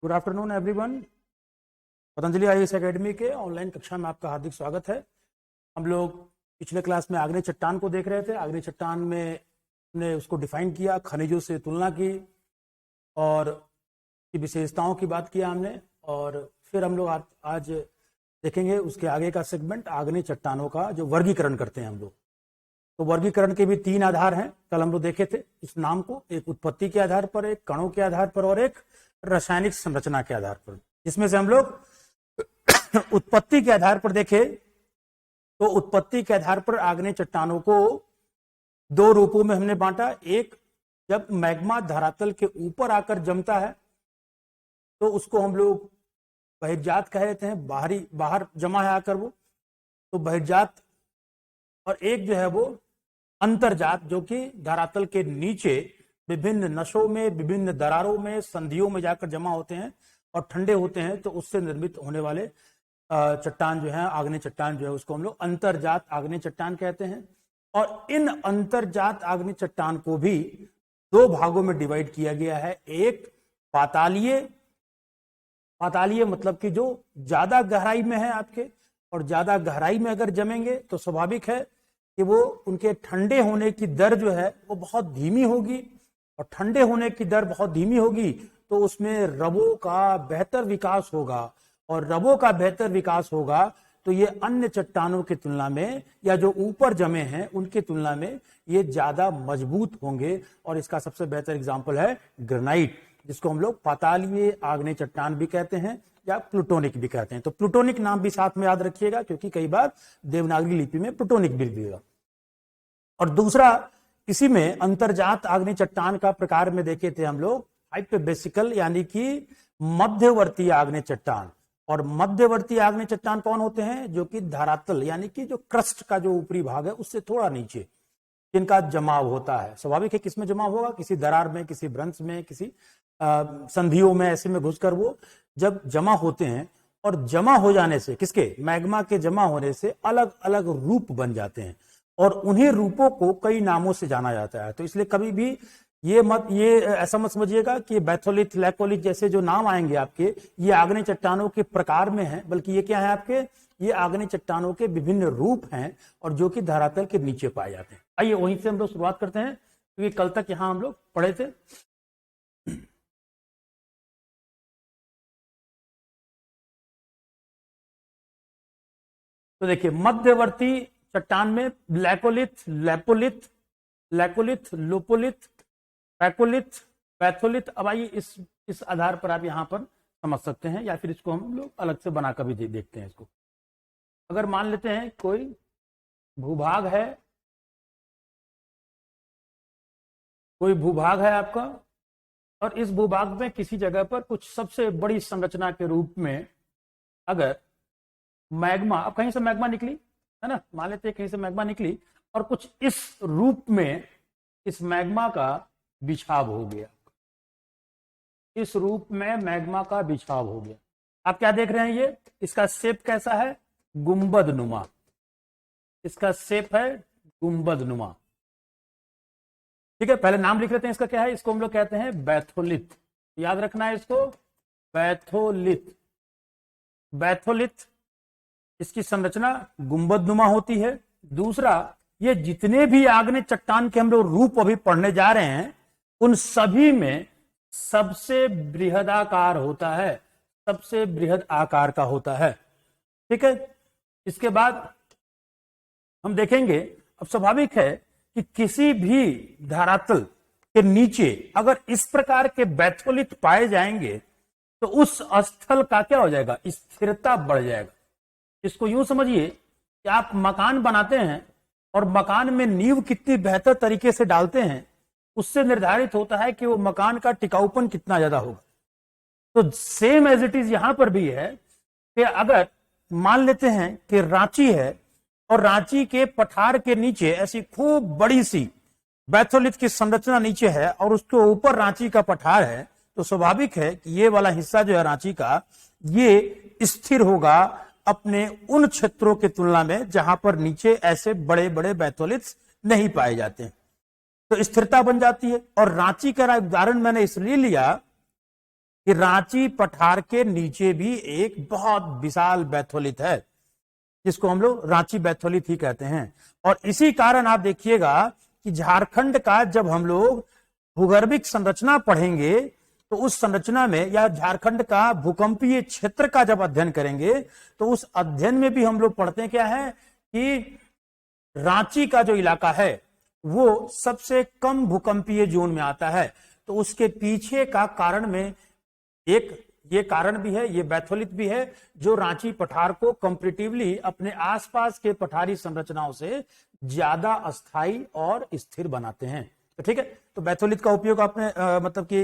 Good afternoon everyone. Patanjali IAS academy के online कक्षा में आपका हार्दिक स्वागत है। हम लोग पिछले क्लास में आग्नेय चट्टान को देख रहे थे। आग्नेय चट्टान में हमने उसको डिफाइन किया, खनिजों से तुलना की और की विशेषताओं की बात किया हमने। और फिर हम लोग आज देखेंगे उसके आगे का सेगमेंट, आग्नेय चट्टानों का जो वर्गीकरण करते हैं हम लोग। तो वर्गीकरण के भी 3 आधार हैं, कल हम लोग देखे थे इस नाम को। एक उत्पत्ति के आधार पर, एक कणों के आधार पर और एक रासायनिक संरचना के आधार पर। जिसमें से हम लोग उत्पत्ति के आधार पर देखे तो उत्पत्ति के आधार पर आग्नेय चट्टानों को 2 रूपों में हमने बांटा। एक, जब मैग्मा धरातल के ऊपर आकर जमता है तो उसको हम लोग बहिर्जात कह देते हैं, बाहर जमा है आकर वो, तो बहिर्जात। और एक जो है वो अंतर्जात, जो कि धरातल के नीचे विभिन्न नसों में, विभिन्न दरारों में, संधियों में जाकर जमा होते हैं और ठंडे होते हैं। तो उससे निर्मित होने वाले चट्टान जो है, आग्नेय चट्टान जो है, उसको हम लोग अंतर्जात आग्नेय चट्टान कहते हैं। और इन अंतर्जात आग्नेय चट्टान को भी 2 भागों में डिवाइड किया गया है। एक पातालीय मतलब कि जो ज्यादा गहराई में है आपके, और ज्यादा गहराई में अगर जमेंगे तो स्वाभाविक है कि वो उनके ठंडे होने की दर जो है वो बहुत धीमी होगी। और ठंडे होने की दर बहुत धीमी होगी तो उसमें रबों का बेहतर विकास होगा, और रबों का बेहतर विकास होगा तो ये अन्य चट्टानों की तुलना में, या जो ऊपर जमे हैं उनकी तुलना में, ये ज्यादा मजबूत होंगे। और इसका सबसे बेहतर एग्जाम्पल है ग्रेनाइट, जिसको हम लोग पातालीय आग्नेय चट्टान भी कहते हैं या प्लूटोनिक भी कहते हैं। तो प्लूटोनिक नाम भी साथ में याद रखिएगा, क्योंकि कई बार देवनागरी लिपि में प्लूटोनिक भी दिखेगा। और दूसरा, इसी में अंतर्जात आग्नेय चट्टान का प्रकार में देखे थे हम लोग हाइपोबेसिकल, यानी कि मध्यवर्ती आग्नेय चट्टान। और मध्यवर्ती आग्नेय चट्टान कौन होते हैं? जो कि धरातल यानी कि जो क्रस्ट का जो ऊपरी भाग है उससे थोड़ा नीचे, जिनका जमाव होता है। स्वाभाविक है किसमें जमाव होगा? किसी दरार में, किसी भ्रंश में, किसी संधियों में, ऐसे में घुसकर वो जब जमा होते हैं, और जमा हो जाने से, किसके? मैग्मा के जमा होने से अलग अलग रूप बन जाते हैं, और उन्हीं रूपों को कई नामों से जाना जाता है। तो इसलिए कभी भी ये ऐसा मत समझिएगा कि बैथोलिथ, लैकोलिथ जैसे जो नाम आएंगे आपके, ये आग्नेय चट्टानों के प्रकार में है, बल्कि ये क्या है आपके? ये आग्नेय चट्टानों के विभिन्न रूप हैं, और जो कि धरातल के नीचे पाए जाते हैं। आइए वहीं से हम लोग शुरुआत करते हैं, क्योंकि कल तक यहां हम लोग पढ़े थे। तो देखिए, मध्यवर्ती चट्टान में लैकोलिथ, लोपोलिथ, पैकोलिथ, पैथोलिथ। अब आइए इस आधार पर आप यहां पर समझ सकते हैं, या फिर इसको हम लोग अलग से बनाकर भी देखते हैं इसको। अगर मान लेते हैं कोई भूभाग है, आपका, और इस भूभाग में किसी जगह पर कुछ सबसे बड़ी संरचना के रूप में अगर मैग्मा, अब कहीं से मैग्मा निकली है ना, मान लेते हैं कहीं से मैग्मा निकली, और कुछ इस रूप में इस मैग्मा का बिछाव हो गया, इस रूप में मैग्मा का बिछाव हो गया। आप क्या देख रहे हैं? ये इसका शेप कैसा है? गुंबद नुमा। इसका शेप है गुंबद नुमा। ठीक है, पहले नाम लिख लेते हैं इसका। क्या है? इसको हम लोग कहते हैं बैथोलिथ। याद रखना है इसको, बैथोलिथ। इसकी संरचना गुंबद नुमा होती है। दूसरा, ये जितने भी आग्नेय चट्टान के हम लोग रूप अभी पढ़ने जा रहे हैं, उन सभी में सबसे बृहदाकार होता है, सबसे बृहद आकार का होता है। ठीक है, इसके बाद हम देखेंगे, अब स्वाभाविक है कि किसी भी धरातल के नीचे अगर इस प्रकार के बैथोलिथ पाए जाएंगे तो उस स्थल का क्या हो जाएगा? स्थिरता बढ़ जाएगा। इसको यूं समझिए कि आप मकान बनाते हैं, और मकान में नींव कितनी बेहतर तरीके से डालते हैं, उससे निर्धारित होता है कि वो मकान का टिकाऊपन कितना ज्यादा होगा। तो सेम एज इट इज यहां पर भी है कि अगर मान लेते हैं कि रांची है, और रांची के पठार के नीचे ऐसी खूब बड़ी सी बैथोलिथ की संरचना नीचे है, और उसके ऊपर रांची का पठार है, तो स्वाभाविक है कि ये वाला हिस्सा जो है रांची का, ये स्थिर होगा अपने उन क्षेत्रों की तुलना में जहां पर नीचे ऐसे बड़े बड़े बैथोलिथ नहीं पाए जाते हैं। तो स्थिरता बन जाती है। और रांची का उदाहरण मैंने इसलिए लिया कि रांची पठार के नीचे भी एक बहुत विशाल बैथोलिथ है, जिसको हम लोग रांची बैथोलिथ ही कहते हैं। और इसी कारण आप देखिएगा कि झारखंड का जब हम लोग भूगर्भिक संरचना पढ़ेंगे तो उस संरचना में, या झारखंड का भूकंपीय क्षेत्र का जब अध्ययन करेंगे तो उस अध्ययन में भी हम लोग पढ़ते हैं क्या है कि रांची का जो इलाका है वो सबसे कम भूकंपीय जोन में आता है। तो उसके पीछे का कारण में एक ये कारण भी है, ये बैथोलिथ भी है, जो रांची पठार को कंपैरेटिवली अपने आसपास के पठारी संरचनाओं से ज्यादा अस्थायी और स्थिर बनाते हैं। तो ठीक है, तो बैथोलिथ का उपयोग आपने मतलब कि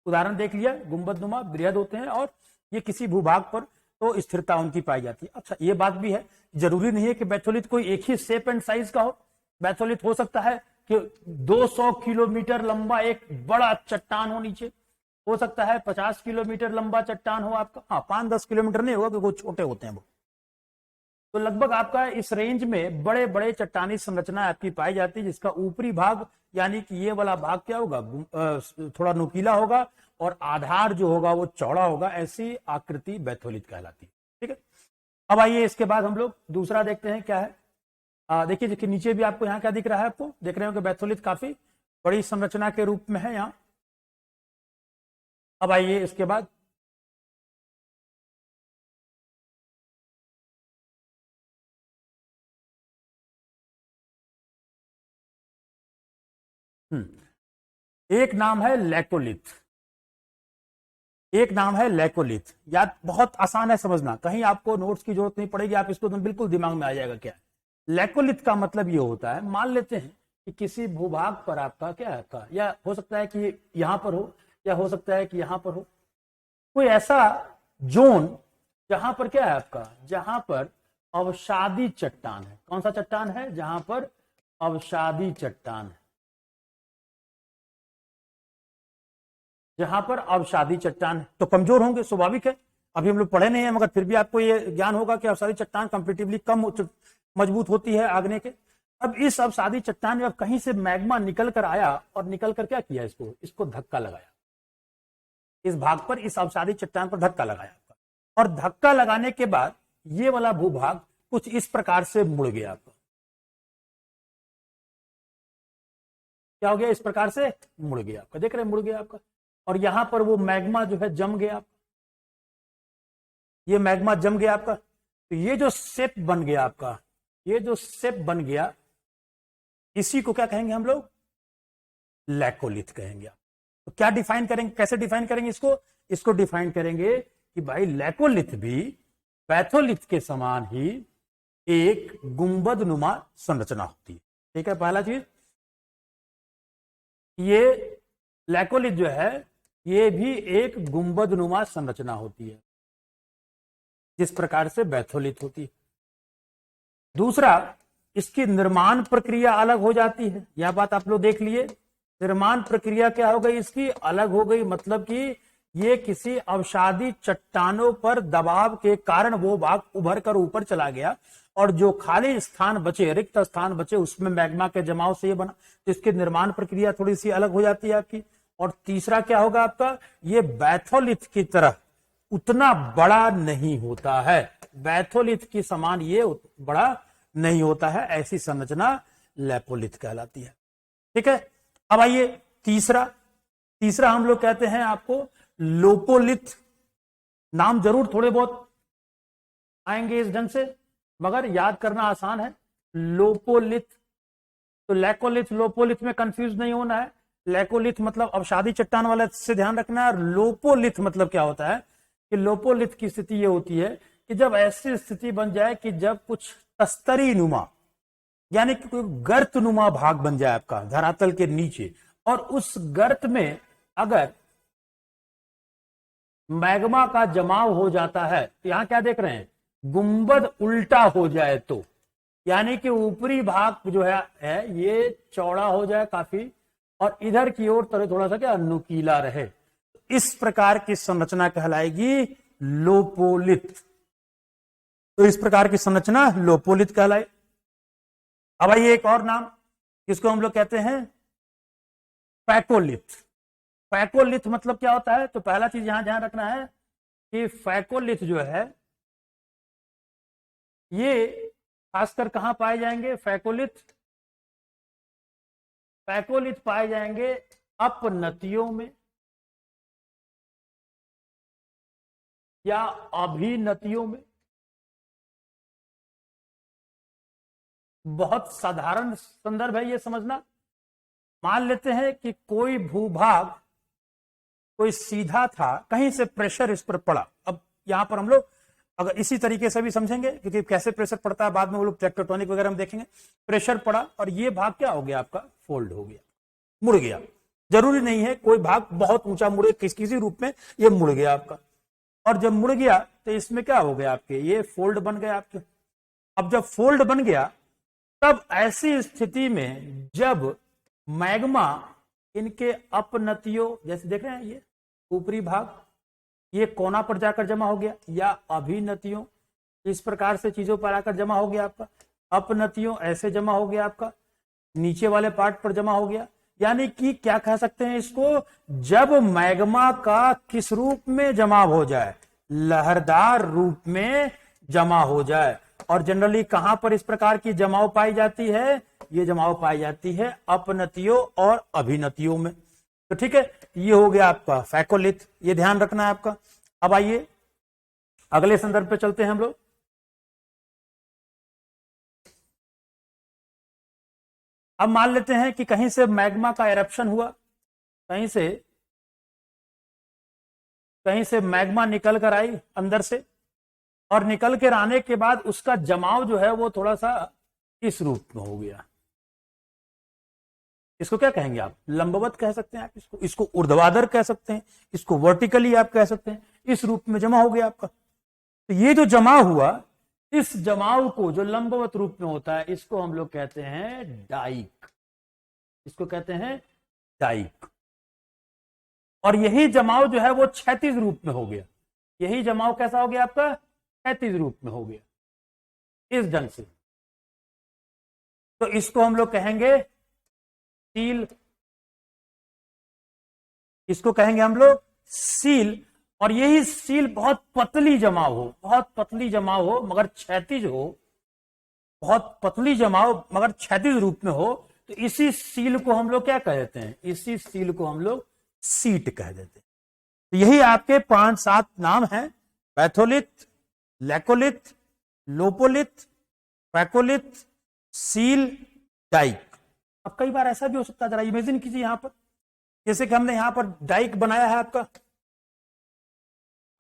उदाहरण देख लिया, गुंबदनुमा बृहद होते हैं और ये किसी भूभाग पर तो स्थिरता उनकी पाई जाती है। अच्छा, ये बात भी है, जरूरी नहीं है कि बैथोलिथ कोई एक ही शेप एंड साइज का हो। बैथोलिथ हो सकता है कि 200 किलोमीटर लंबा एक बड़ा चट्टान हो नीचे, हो सकता है 50 किलोमीटर लंबा चट्टान हो आपका, हाँ 5-10 किलोमीटर नहीं होगा क्योंकि वो छोटे होते हैं वो। तो लगभग आपका इस रेंज में बड़े बड़े चट्टानी संरचना आपकी पाई जाती है, जिसका ऊपरी भाग यानी कि ये वाला भाग क्या होगा, थोड़ा नुकीला होगा और आधार जो होगा वो चौड़ा होगा। ऐसी आकृति बैथोलिथ कहलाती है। ठीक है, अब आइए इसके बाद हम लोग दूसरा देखते हैं क्या है। देखिए देखिए नीचे भी आपको यहाँ क्या दिख रहा है, आपको देख रहे हो कि बैथोलिथ काफी बड़ी संरचना के रूप में है यहाँ। अब आइए इसके बाद एक नाम है लैकोलिथ, एक नाम है लैकोलिथ। याद बहुत आसान है समझना, कहीं आपको नोट्स की जरूरत नहीं पड़ेगी, आप इसको बिल्कुल दिमाग में आ जाएगा क्या है। लैकोलिथ का मतलब ये होता है, मान लेते हैं कि किसी भूभाग पर आपका क्या है आपका, या हो सकता है कि यहां पर हो या हो सकता है कि यहां पर हो, कोई ऐसा जोन जहां पर क्या है आपका, जहां पर अवसादी चट्टान है। कौन सा चट्टान है, जहां पर अवसादी चट्टान है, जहां पर अवसादी चट्टान है तो कमजोर होंगे, स्वाभाविक है। अभी हम लोग पढ़े नहीं है मगर फिर भी आपको ये ज्ञान होगा कि अवसादी चट्टान कंपेरेटिवली कम मजबूत होती है आग्नेय के। अब इस अवसादी चट्टान में कहीं से मैग्मा निकल कर आया और निकल कर क्या किया, इसको धक्का लगाया, इस भाग पर, इस अवसादी चट्टान पर धक्का लगाया और धक्का लगाने के बाद ये वाला भूभाग कुछ इस प्रकार से मुड़ गया आपका। क्या हो गया, इस प्रकार से मुड़ गया आपका, देख रहे हैं मुड़ गया आपका। और यहां पर वो मैग्मा जो है जम गया, ये मैग्मा जम गया आपका। तो ये जो शेप बन गया आपका, ये जो शेप बन गया, इसी को क्या कहेंगे हम लोग, लैकोलिथ कहेंगे। तो क्या डिफाइन करेंगे, कैसे डिफाइन करेंगे इसको डिफाइन करेंगे कि भाई लैकोलिथ भी बैथोलिथ के समान ही एक गुंबद नुमा संरचना होती है। ठीक है, पहला चीज ये लैकोलिथ जो है ये भी एक गुंबद नुमा संरचना होती है, जिस प्रकार से बैथोलिथ होती है। दूसरा, इसकी निर्माण प्रक्रिया अलग हो जाती है, यह बात आप लोग देख लिए। निर्माण प्रक्रिया क्या हो गई, इसकी अलग हो गई, मतलब कि ये किसी अवसादी चट्टानों पर दबाव के कारण वो भाग उभर कर ऊपर चला गया और जो खाली स्थान बचे, रिक्त स्थान बचे, उसमें मैग्मा के जमाव से ये बना। तो इसकी निर्माण प्रक्रिया थोड़ी सी अलग हो जाती है आपकी। और तीसरा क्या होगा आपका, ये बैथोलिथ की तरह उतना बड़ा नहीं होता है, बैथोलिथ के समान ये बड़ा नहीं होता है, ऐसी संरचना लैकोलिथ कहलाती है। ठीक है, अब आइए तीसरा हम लोग कहते हैं आपको लोपोलिथ। नाम जरूर थोड़े बहुत आएंगे इस ढंग से मगर याद करना आसान है। लोपोलिथ, तो लैकोलिथ लोपोलिथ में कंफ्यूज नहीं होना है। लैकोलिथ मतलब अवसादी चट्टान वाला से ध्यान रखना है। और लोपोलिथ मतलब क्या होता है कि लोपोलिथ की स्थिति ये होती है कि जब ऐसी स्थिति बन जाए कि जब कुछ तस्तरी नुमा यानी कि कोई गर्त नुमा भाग बन जाए आपका धरातल के नीचे, और उस गर्त में अगर मैग्मा का जमाव हो जाता है, तो यहां क्या देख रहे हैं, गुंबद उल्टा हो जाए तो, यानी कि ऊपरी भाग जो है ये चौड़ा हो जाए काफी और इधर की ओर थोड़ा सा क्या नुकीला रहे, इस प्रकार की संरचना कहलाएगी लोपोलिथ। तो इस प्रकार की संरचना लोपोलिथ कहलाए। अब आइए एक और नाम, जिसको हम लोग कहते हैं पैकोलिथ। फैकोलिथ मतलब क्या होता है? तो पहला चीज यहां ध्यान रखना है कि फैकोलिथ जो है ये खासकर कहां पाए जाएंगे? फैकोलिथ पाए जाएंगे अपनतियों में या अभिनतियों में। बहुत साधारण संदर्भ है ये समझना। मान लेते हैं कि कोई भूभाग कोई सीधा था, कहीं से प्रेशर इस पर पड़ा। अब यहां पर हम लोग अगर इसी तरीके से भी समझेंगे, क्योंकि कैसे प्रेशर पड़ता है बाद में वो लोग टेक्टोनिक वगैरह हम देखेंगे। प्रेशर पड़ा और ये भाग क्या हो गया आपका? फोल्ड हो गया, मुड़ गया। जरूरी नहीं है कोई भाग बहुत ऊंचा मुड़े, किसी रूप में ये मुड़ गया आपका। और जब मुड़ गया तो इसमें क्या हो गया आपके? ये फोल्ड बन गया आपके। अब जब फोल्ड बन गया तब ऐसी स्थिति में जब मैग्मा इनके अपनतियों, जैसे देख रहे हैं ये ऊपरी भाग ये कोना पर जाकर जमा हो गया, या अभिनतियों इस प्रकार से चीजों पर आकर जमा हो गया आपका, अपनतियों ऐसे जमा हो गया आपका, नीचे वाले पार्ट पर जमा हो गया। यानी कि क्या कह सकते हैं इसको? जब मैग्मा का किस रूप में जमाव हो जाए? लहरदार रूप में जमा हो जाए। और जनरली कहां पर इस प्रकार की जमाव पाई जाती है? ये जमाव पाई जाती है अपनतियों और अभिनतियों में। तो ठीक है, ये हो गया आपका फैकोलिथ, ये ध्यान रखना है आपका। अब आइए अगले संदर्भ पे चलते हैं हम लोग। अब मान लेते हैं कि कहीं से मैग्मा का एरप्शन हुआ, कहीं से मैग्मा निकल कर आई अंदर से, और निकल कर आने के बाद उसका जमाव जो है वो थोड़ा सा इस रूप में हो गया। इसको क्या कहेंगे आप? लंबवत कह सकते हैं आप इसको ऊर्ध्वाधर कह सकते हैं, इसको वर्टिकली आप कह सकते हैं। इस रूप में जमा हो गया आपका। तो ये जो जमाव हुआ, इस जमाव को जो लंबवत रूप में होता है इसको हम लोग कहते हैं डाइक। इसको कहते हैं डाइक। और यही जमाव जो है वो क्षैतिज रूप में हो गया। यही जमाव कैसा हो गया आपका? क्षैतिज रूप में हो गया इस ढंग से। तो इसको हम लोग कहेंगे सील। इसको कहेंगे हम लोग सील। और यही सील बहुत पतली जमाव हो, बहुत पतली जमाव हो मगर क्षैतिज हो, बहुत पतली जमाव मगर क्षैतिज रूप में हो, तो इसी सील को हम लोग क्या कह देते हैं? इसी सील को हम लोग सीट कह देते हैं। तो यही आपके 5-7 नाम हैं: batholith, laccolith, lopolith, phacolith, sill, dyke. अब कई बार ऐसा भी हो सकता है, जरा इमेजिन कीजिए यहां पर, जैसे कि हमने यहां पर डाइक बनाया है आपका,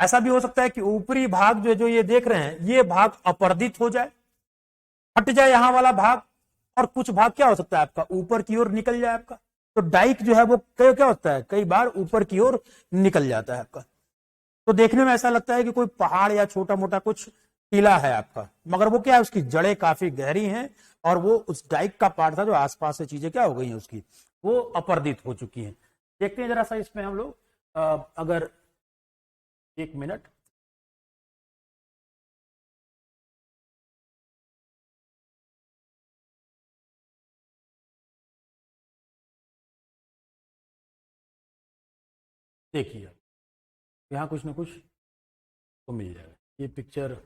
ऐसा भी हो सकता है कि ऊपरी भाग जो ये देख रहे हैं ये भाग अपर्दित हो जाए, हट जाए यहां वाला भाग, और कुछ भाग क्या हो सकता है आपका? ऊपर की ओर निकल जाए आपका। तो डाइक जो है वो क्या होता है? कई बार ऊपर की ओर निकल जाता है आपका। तो देखने में ऐसा लगता है कि कोई पहाड़ या छोटा मोटा कुछ टीला है आपका, मगर वो क्या है? उसकी जड़ें काफी गहरी हैं और वो उस डाइक का पार्ट था जो आसपास से चीजें क्या हो गई हैं उसकी, वो अपर्दित हो चुकी हैं। देखते हैं जरा सा इसमें हम लोग, अगर 1 मिनट। देखिए यहां कुछ ना कुछ तो मिल जाएगा। ये पिक्चर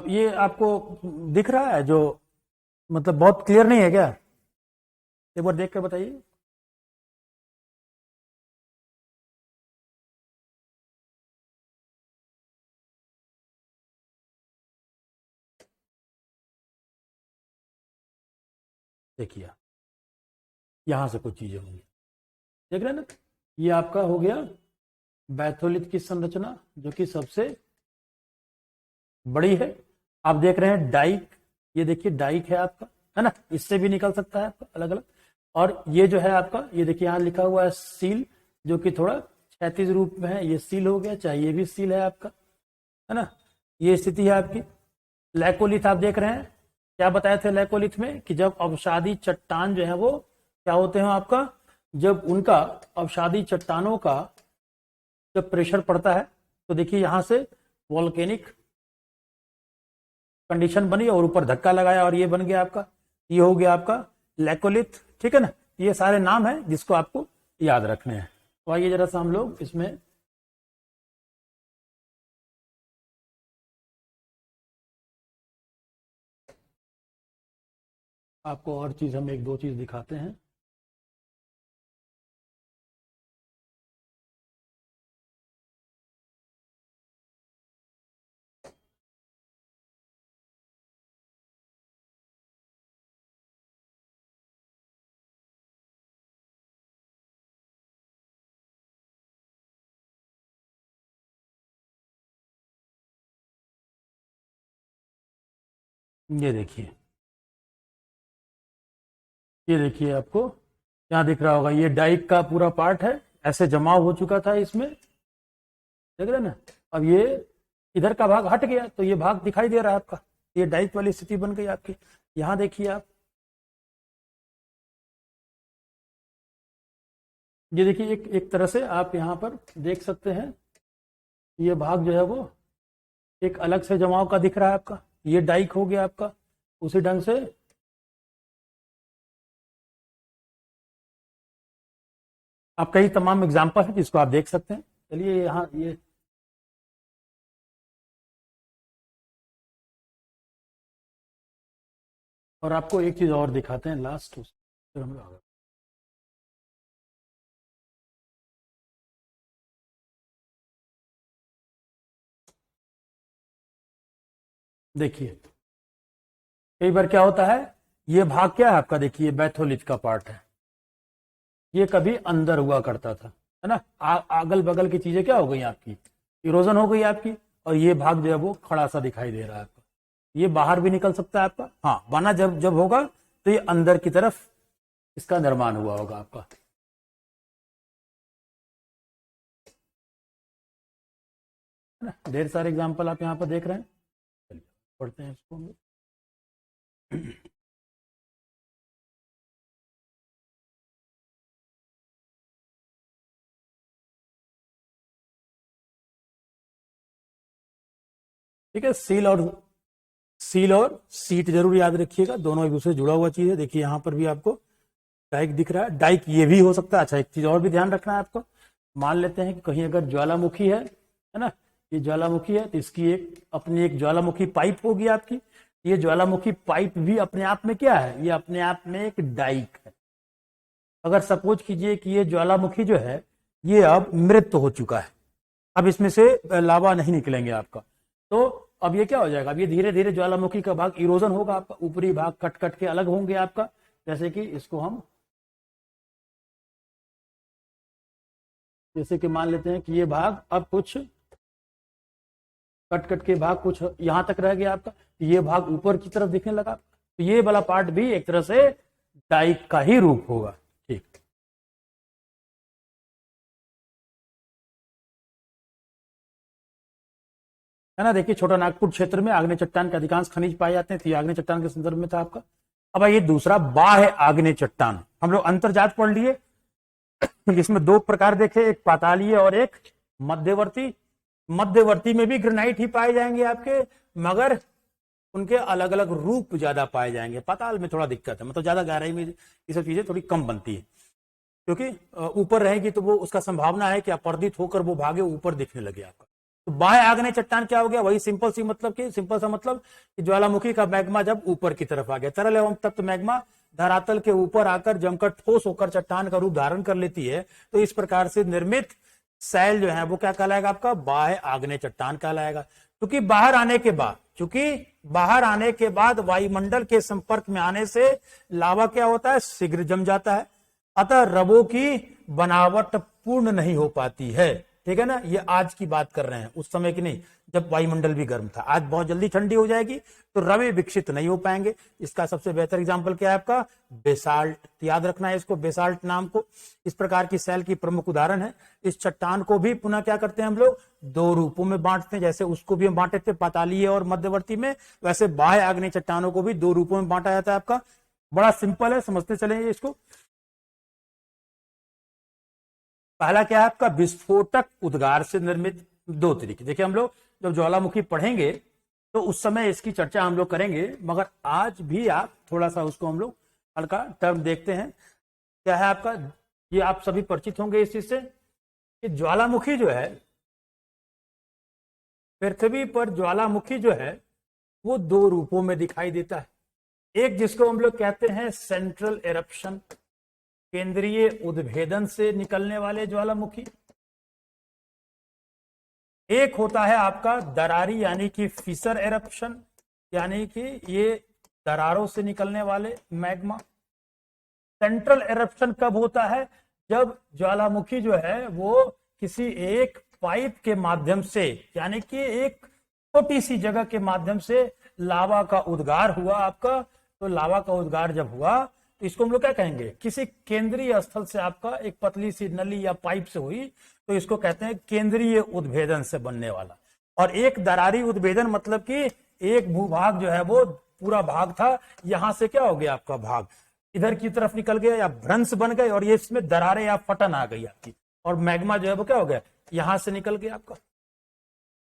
ये आपको दिख रहा है जो, मतलब बहुत क्लियर नहीं है क्या? एक बार देख कर बताइए। देखिए यहां से कुछ चीजें होंगी, देख रहे हैं ना? ये आपका हो गया बैथोलिथ की संरचना जो कि सबसे बड़ी है। आप देख रहे हैं डाइक, ये देखिए डाइक है आपका, है ना? इससे भी निकल सकता है आपका अलग अलग। और ये जो है आपका, ये देखिए यहां लिखा हुआ है सील, जो कि थोड़ा क्षैतिज रूप में है। ये सील हो गया, चाहे ये भी सील है आपका, है ना? ये स्थिति है आपकी। लैकोलिथ आप देख रहे हैं, क्या बताए थे लैकोलिथ में कि जब अवसादी चट्टान जो है वो क्या होते हैं आपका, जब उनका अवसादी चट्टानों का जब प्रेशर पड़ता है तो देखिए यहां से वॉल्केनिक कंडीशन बनी और ऊपर धक्का लगाया और ये बन गया आपका, ये हो गया आपका लैकोलिथ। ठीक है ना, ये सारे नाम है जिसको आपको याद रखने हैं। तो आइए जरा सा हम लोग इसमें आपको और चीज, हम एक दो चीज दिखाते हैं। ये देखिए आपको यहाँ दिख रहा होगा, ये डाइक का पूरा पार्ट है, ऐसे जमाव हो चुका था इसमें, देख रहे ना। अब ये इधर का भाग हट गया तो ये भाग दिखाई दे रहा है आपका, ये डाइक वाली स्थिति बन गई आपकी। यहाँ देखिए आप, ये देखिए एक तरह से आप यहाँ पर देख सकते हैं, ये भाग जो है वो एक अलग से जमाव का दिख रहा है आपका, ये डाइक हो गया आपका। उसी ढंग से आप कई तमाम एग्जाम्पल है जिसको आप देख सकते हैं। चलिए यहाँ ये और आपको एक चीज और दिखाते हैं लास्ट, फिर हम लोग देखिए कई बार क्या होता है, ये भाग क्या है आपका, देखिए बैथोलिथ का पार्ट है, ये कभी अंदर हुआ करता था, है ना। अगल बगल की चीजें क्या हो गई आपकी, इरोजन हो गई आपकी, और ये भाग जो है वो खड़ा सा दिखाई दे रहा है आपका। ये बाहर भी निकल सकता है आपका, हाँ बना जब जब होगा तो ये अंदर की तरफ इसका निर्माण हुआ होगा आपका। है ना, ढेर सारे एग्जाम्पल आप यहाँ पर देख रहे हैं। चलिए पढ़ते हैं इसको। ठीक है, सील और सीट जरूर याद रखिएगा, दोनों एक दूसरे से जुड़ा हुआ चीज है। देखिए यहाँ पर भी आपको डाइक दिख रहा है, डाइक ये भी हो सकता है। अच्छा एक चीज और भी ध्यान रखना है आपको, मान लेते हैं कि कहीं अगर ज्वालामुखी है ना, ये ज्वालामुखी है तो इसकी एक अपनी एक ज्वालामुखी पाइप होगी आपकी। ये ज्वालामुखी पाइप भी अपने आप में क्या है, ये अपने आप में एक डाइक है। अगर सपोज कीजिए कि ये ज्वालामुखी जो है ये अब मृत हो चुका है, अब इसमें से लावा नहीं निकलेंगे आपका, तो अब ये क्या हो जाएगा, अब ये धीरे धीरे ज्वालामुखी का भाग इरोजन होगा आपका, ऊपरी भाग कट कट के अलग होंगे आपका। जैसे कि इसको हम जैसे कि मान लेते हैं कि ये भाग अब कुछ कट कट के भाग कुछ यहां तक रह गया आपका, ये भाग ऊपर की तरफ दिखने लगा, तो ये वाला पार्ट भी एक तरह से डाइक का ही रूप होगा। ठीक, है ना। देखिए छोटा नागपुर क्षेत्र में आग्नेय चट्टान के अधिकांश खनिज पाए जाते हैं, तो ये आग्नेय चट्टान के संदर्भ में था आपका। अब ये दूसरा बाह्य आग्नेय चट्टान, हम लोग अंतर्जात पढ़ लिए जिसमें दो प्रकार देखे, एक पातालीय और एक मध्यवर्ती। मध्यवर्ती में भी ग्रेनाइट ही पाए जाएंगे आपके, मगर उनके अलग अलग रूप ज्यादा पाए जाएंगे। पाताल में थोड़ा दिक्कत है, मतलब ज्यादा गहराई में ये सब चीजें थोड़ी कम बनती है, क्योंकि ऊपर रहेगी तो वो उसका संभावना है कि अपर्दित होकर वो भागे ऊपर दिखने लगे आपका। तो बाह्य आग्नेय चट्टान क्या हो गया, वही सिंपल सा मतलब कि ज्वालामुखी का मैग्मा जब ऊपर की तरफ आ गया, तरल एवं तप्त मैग्मा धरातल के ऊपर आकर जमकर ठोस होकर चट्टान का रूप धारण कर लेती है, तो इस प्रकार से निर्मित सैल जो है वो क्या कहलाएगा आपका, बाह्य आग्नेय चट्टान कहलाएगा। क्योंकि बाहर आने के बाद वायुमंडल के संपर्क में आने से लावा क्या होता है, शीघ्र जम जाता है, अतः रबों की बनावट पूर्ण नहीं हो पाती है। ठीक है ना। ये आज की बात कर रहे हैं, उस समय की नहीं जब वायुमंडल भी गर्म था। आज बहुत जल्दी ठंडी हो जाएगी तो रवे विकसित नहीं हो पाएंगे। इसका सबसे बेहतर एग्जांपल क्या है आपका, बेसाल्ट। याद रखना है इसको, बेसाल्ट नाम को। इस प्रकार की शैल की प्रमुख उदाहरण है। इस चट्टान को भी पुनः क्या करते हैं हम लोग, दो रूपों में बांटते हैं। जैसे उसको भी हम बांटे थे पातालीय और मध्यवर्ती में, वैसे बाह्य आग्नेय चट्टानों को भी दो रूपों में बांटा जाता है आपका। बड़ा सिंपल है, समझते चलेंगे इसको। पहला क्या है आपका, विस्फोटक उद्गार से निर्मित। दो तरीके देखिए, हम लोग जब ज्वालामुखी पढ़ेंगे तो उस समय इसकी चर्चा हम लोग करेंगे, मगर आज भी आप थोड़ा सा उसको हम लोग हल्का टर्म देखते हैं। क्या है आपका, ये आप सभी परिचित होंगे इस चीज से कि ज्वालामुखी जो है, पृथ्वी पर ज्वालामुखी जो है वो दो रूपों में दिखाई देता है। एक जिसको हम लोग कहते हैं सेंट्रल एरप्शन, केंद्रीय उद्भेदन से निकलने वाले ज्वालामुखी। एक होता है आपका दरारी यानी कि फिशर एरप्शन, यानी कि ये दरारों से निकलने वाले मैग्मा। सेंट्रल एरप्शन कब होता है, जब ज्वालामुखी जो है वो किसी एक पाइप के माध्यम से, यानी कि एक छोटी सी जगह के माध्यम से लावा का उद्गार हुआ आपका। तो लावा का उद्गार जब हुआ तो इसको हम लोग क्या कहेंगे, किसी केंद्रीय स्थल से आपका एक पतली सी नली या पाइप से हुई, तो इसको कहते हैं केंद्रीय उद्भेदन से बनने वाला। और एक दरारी उद्भेदन मतलब कि एक भूभाग जो है वो पूरा भाग था, यहां से क्या हो गया आपका भाग इधर की तरफ निकल गया या भ्रंश बन गए, और ये इसमें दरारें या फटन आ गई आपकी, और मैग्मा जो है वो क्या हो गया, यहां से निकल गया आपका।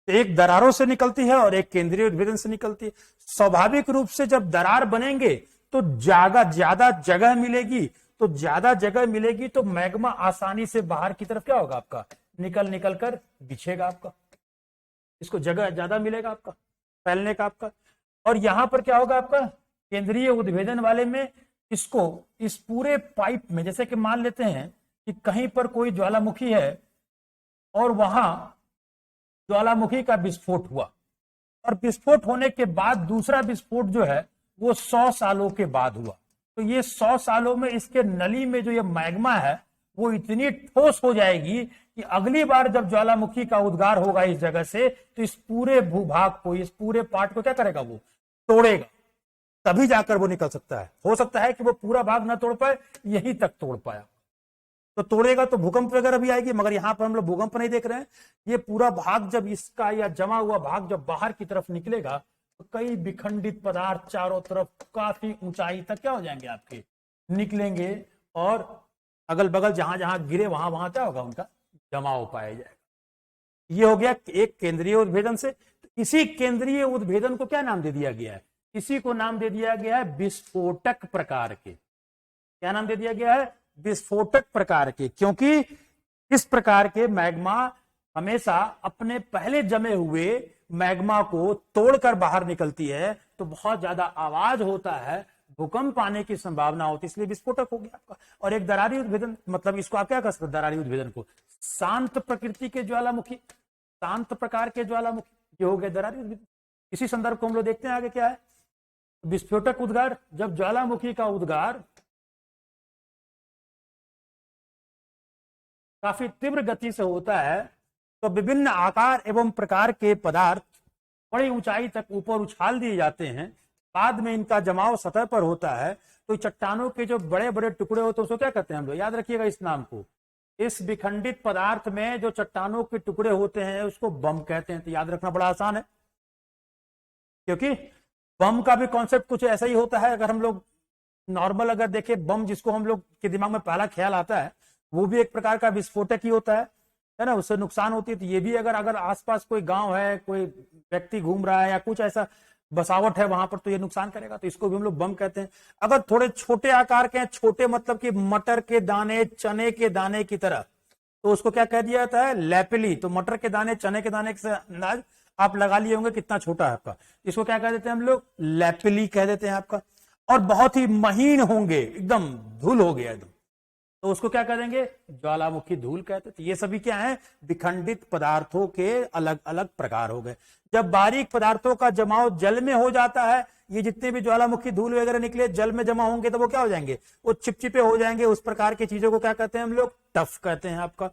एक दरारों से निकलती है और एक केंद्रीय उद्भेदन से निकलती है। स्वाभाविक रूप से जब दरार बनेंगे तो ज्यादा जगह मिलेगी, तो ज्यादा जगह मिलेगी तो मैग्मा आसानी से बाहर की तरफ क्या होगा आपका, निकल कर बिछेगा आपका। इसको जगह ज्यादा मिलेगा आपका फैलने का आपका। और यहां पर क्या होगा आपका, केंद्रीय उद्भेदन वाले में इसको इस पूरे पाइप में, जैसे कि मान लेते हैं कि कहीं पर कोई ज्वालामुखी है और वहां ज्वालामुखी का विस्फोट हुआ, और विस्फोट होने के बाद दूसरा विस्फोट जो है वो 100 सालों के बाद हुआ। तो ये 100 सालों में इसके नली में जो ये मैग्मा है वो इतनी ठोस हो जाएगी कि अगली बार जब ज्वालामुखी का उद्गार होगा इस जगह से, तो इस पूरे भूभाग को, इस पूरे पार्ट को क्या करेगा, वो तोड़ेगा, तभी जाकर वो निकल सकता है। हो सकता है कि वो पूरा भाग ना तोड़ पाए, यहीं तक तोड़ पाया। तो तोड़ेगा तो भूकंप वगैरह भी आएगी, मगर यहां पर हम लोग भूकंप नहीं देख रहे हैं। ये पूरा भाग जब इसका या जमा हुआ भाग जब बाहर की तरफ निकलेगा तो कई विखंडित पदार्थ चारों तरफ काफी ऊंचाई तक क्या हो जाएंगे आपके, निकलेंगे, और अगल बगल जहां जहां गिरे वहां वहां क्या होगा, उनका जमाव पाया जाएगा। ये हो गया एक केंद्रीय उद्भेदन से। इसी केंद्रीय उद्भेदन को क्या नाम दे दिया गया है, इसी को नाम दे दिया गया है विस्फोटक प्रकार के। क्या नाम दे दिया गया है, विस्फोटक प्रकार के, क्योंकि इस प्रकार के मैग्मा हमेशा अपने पहले जमे हुए मैग्मा को तोड़कर बाहर निकलती है, तो बहुत ज्यादा आवाज होता है, भूकंप आने की संभावना होती है, इसलिए विस्फोटक हो गया आपका। और एक दरारी उद्भेदन, मतलब इसको आप क्या कर सकते, दरारी उद्भेदन को शांत प्रकृति के ज्वालामुखी, शांत प्रकार के ज्वालामुखी, ये हो गए दरारी उद्भेदन। इसी संदर्भ को हम लोग देखते हैं आगे क्या है, विस्फोटक उद्गार। जब ज्वालामुखी का उद्गार काफी तीव्र गति से होता है तो विभिन्न आकार एवं प्रकार के पदार्थ बड़ी ऊंचाई तक ऊपर उछाल दिए जाते हैं। बाद में इनका जमाव सतह पर होता है, तो चट्टानों के जो बड़े बड़े टुकड़े होते हैं उसको क्या कहते हैं हम लोग, याद रखिएगा इस नाम को। इस विखंडित पदार्थ में जो चट्टानों के टुकड़े होते हैं उसको बम कहते हैं। तो याद रखना बड़ा आसान है, क्योंकि बम का भी कॉन्सेप्ट कुछ ऐसा ही होता है। अगर हम लोग नॉर्मल अगर देखें, बम जिसको हम लोग के दिमाग में पहला ख्याल आता है वो भी एक प्रकार का विस्फोटक ही होता है ना, उससे नुकसान होती है। तो ये भी अगर आसपास कोई गांव है, कोई व्यक्ति घूम रहा है या कुछ ऐसा बसावट है वहां पर, तो ये नुकसान करेगा, तो इसको भी हम लोग बम कहते हैं। अगर थोड़े छोटे आकार के, छोटे मतलब कि मटर के दाने, चने के दाने की तरह, तो उसको क्या कह दिया जाता है, लैपिली। तो मटर के दाने, चने के दाने से अंदाज आप लगा लिए होंगे कितना छोटा है आपका, इसको क्या कह देते हैं हम लोग, लैपिली कह देते हैं आपका। और बहुत ही महीन होंगे, एकदम धूल हो गया एकदम, तो उसको क्या कह देंगे, ज्वालामुखी धूल कहते हैं। तो ये सभी क्या है, विखंडित पदार्थों के अलग अलग प्रकार हो गए। जब बारीक पदार्थों का जमाव जल में हो जाता है, ये जितने भी ज्वालामुखी धूल वगैरह निकले जल में जमा होंगे तो वो क्या हो जाएंगे, वो चिपचिपे हो जाएंगे। उस प्रकार की चीजों को क्या कहते हैं हम लोग, टफ कहते हैं आपका।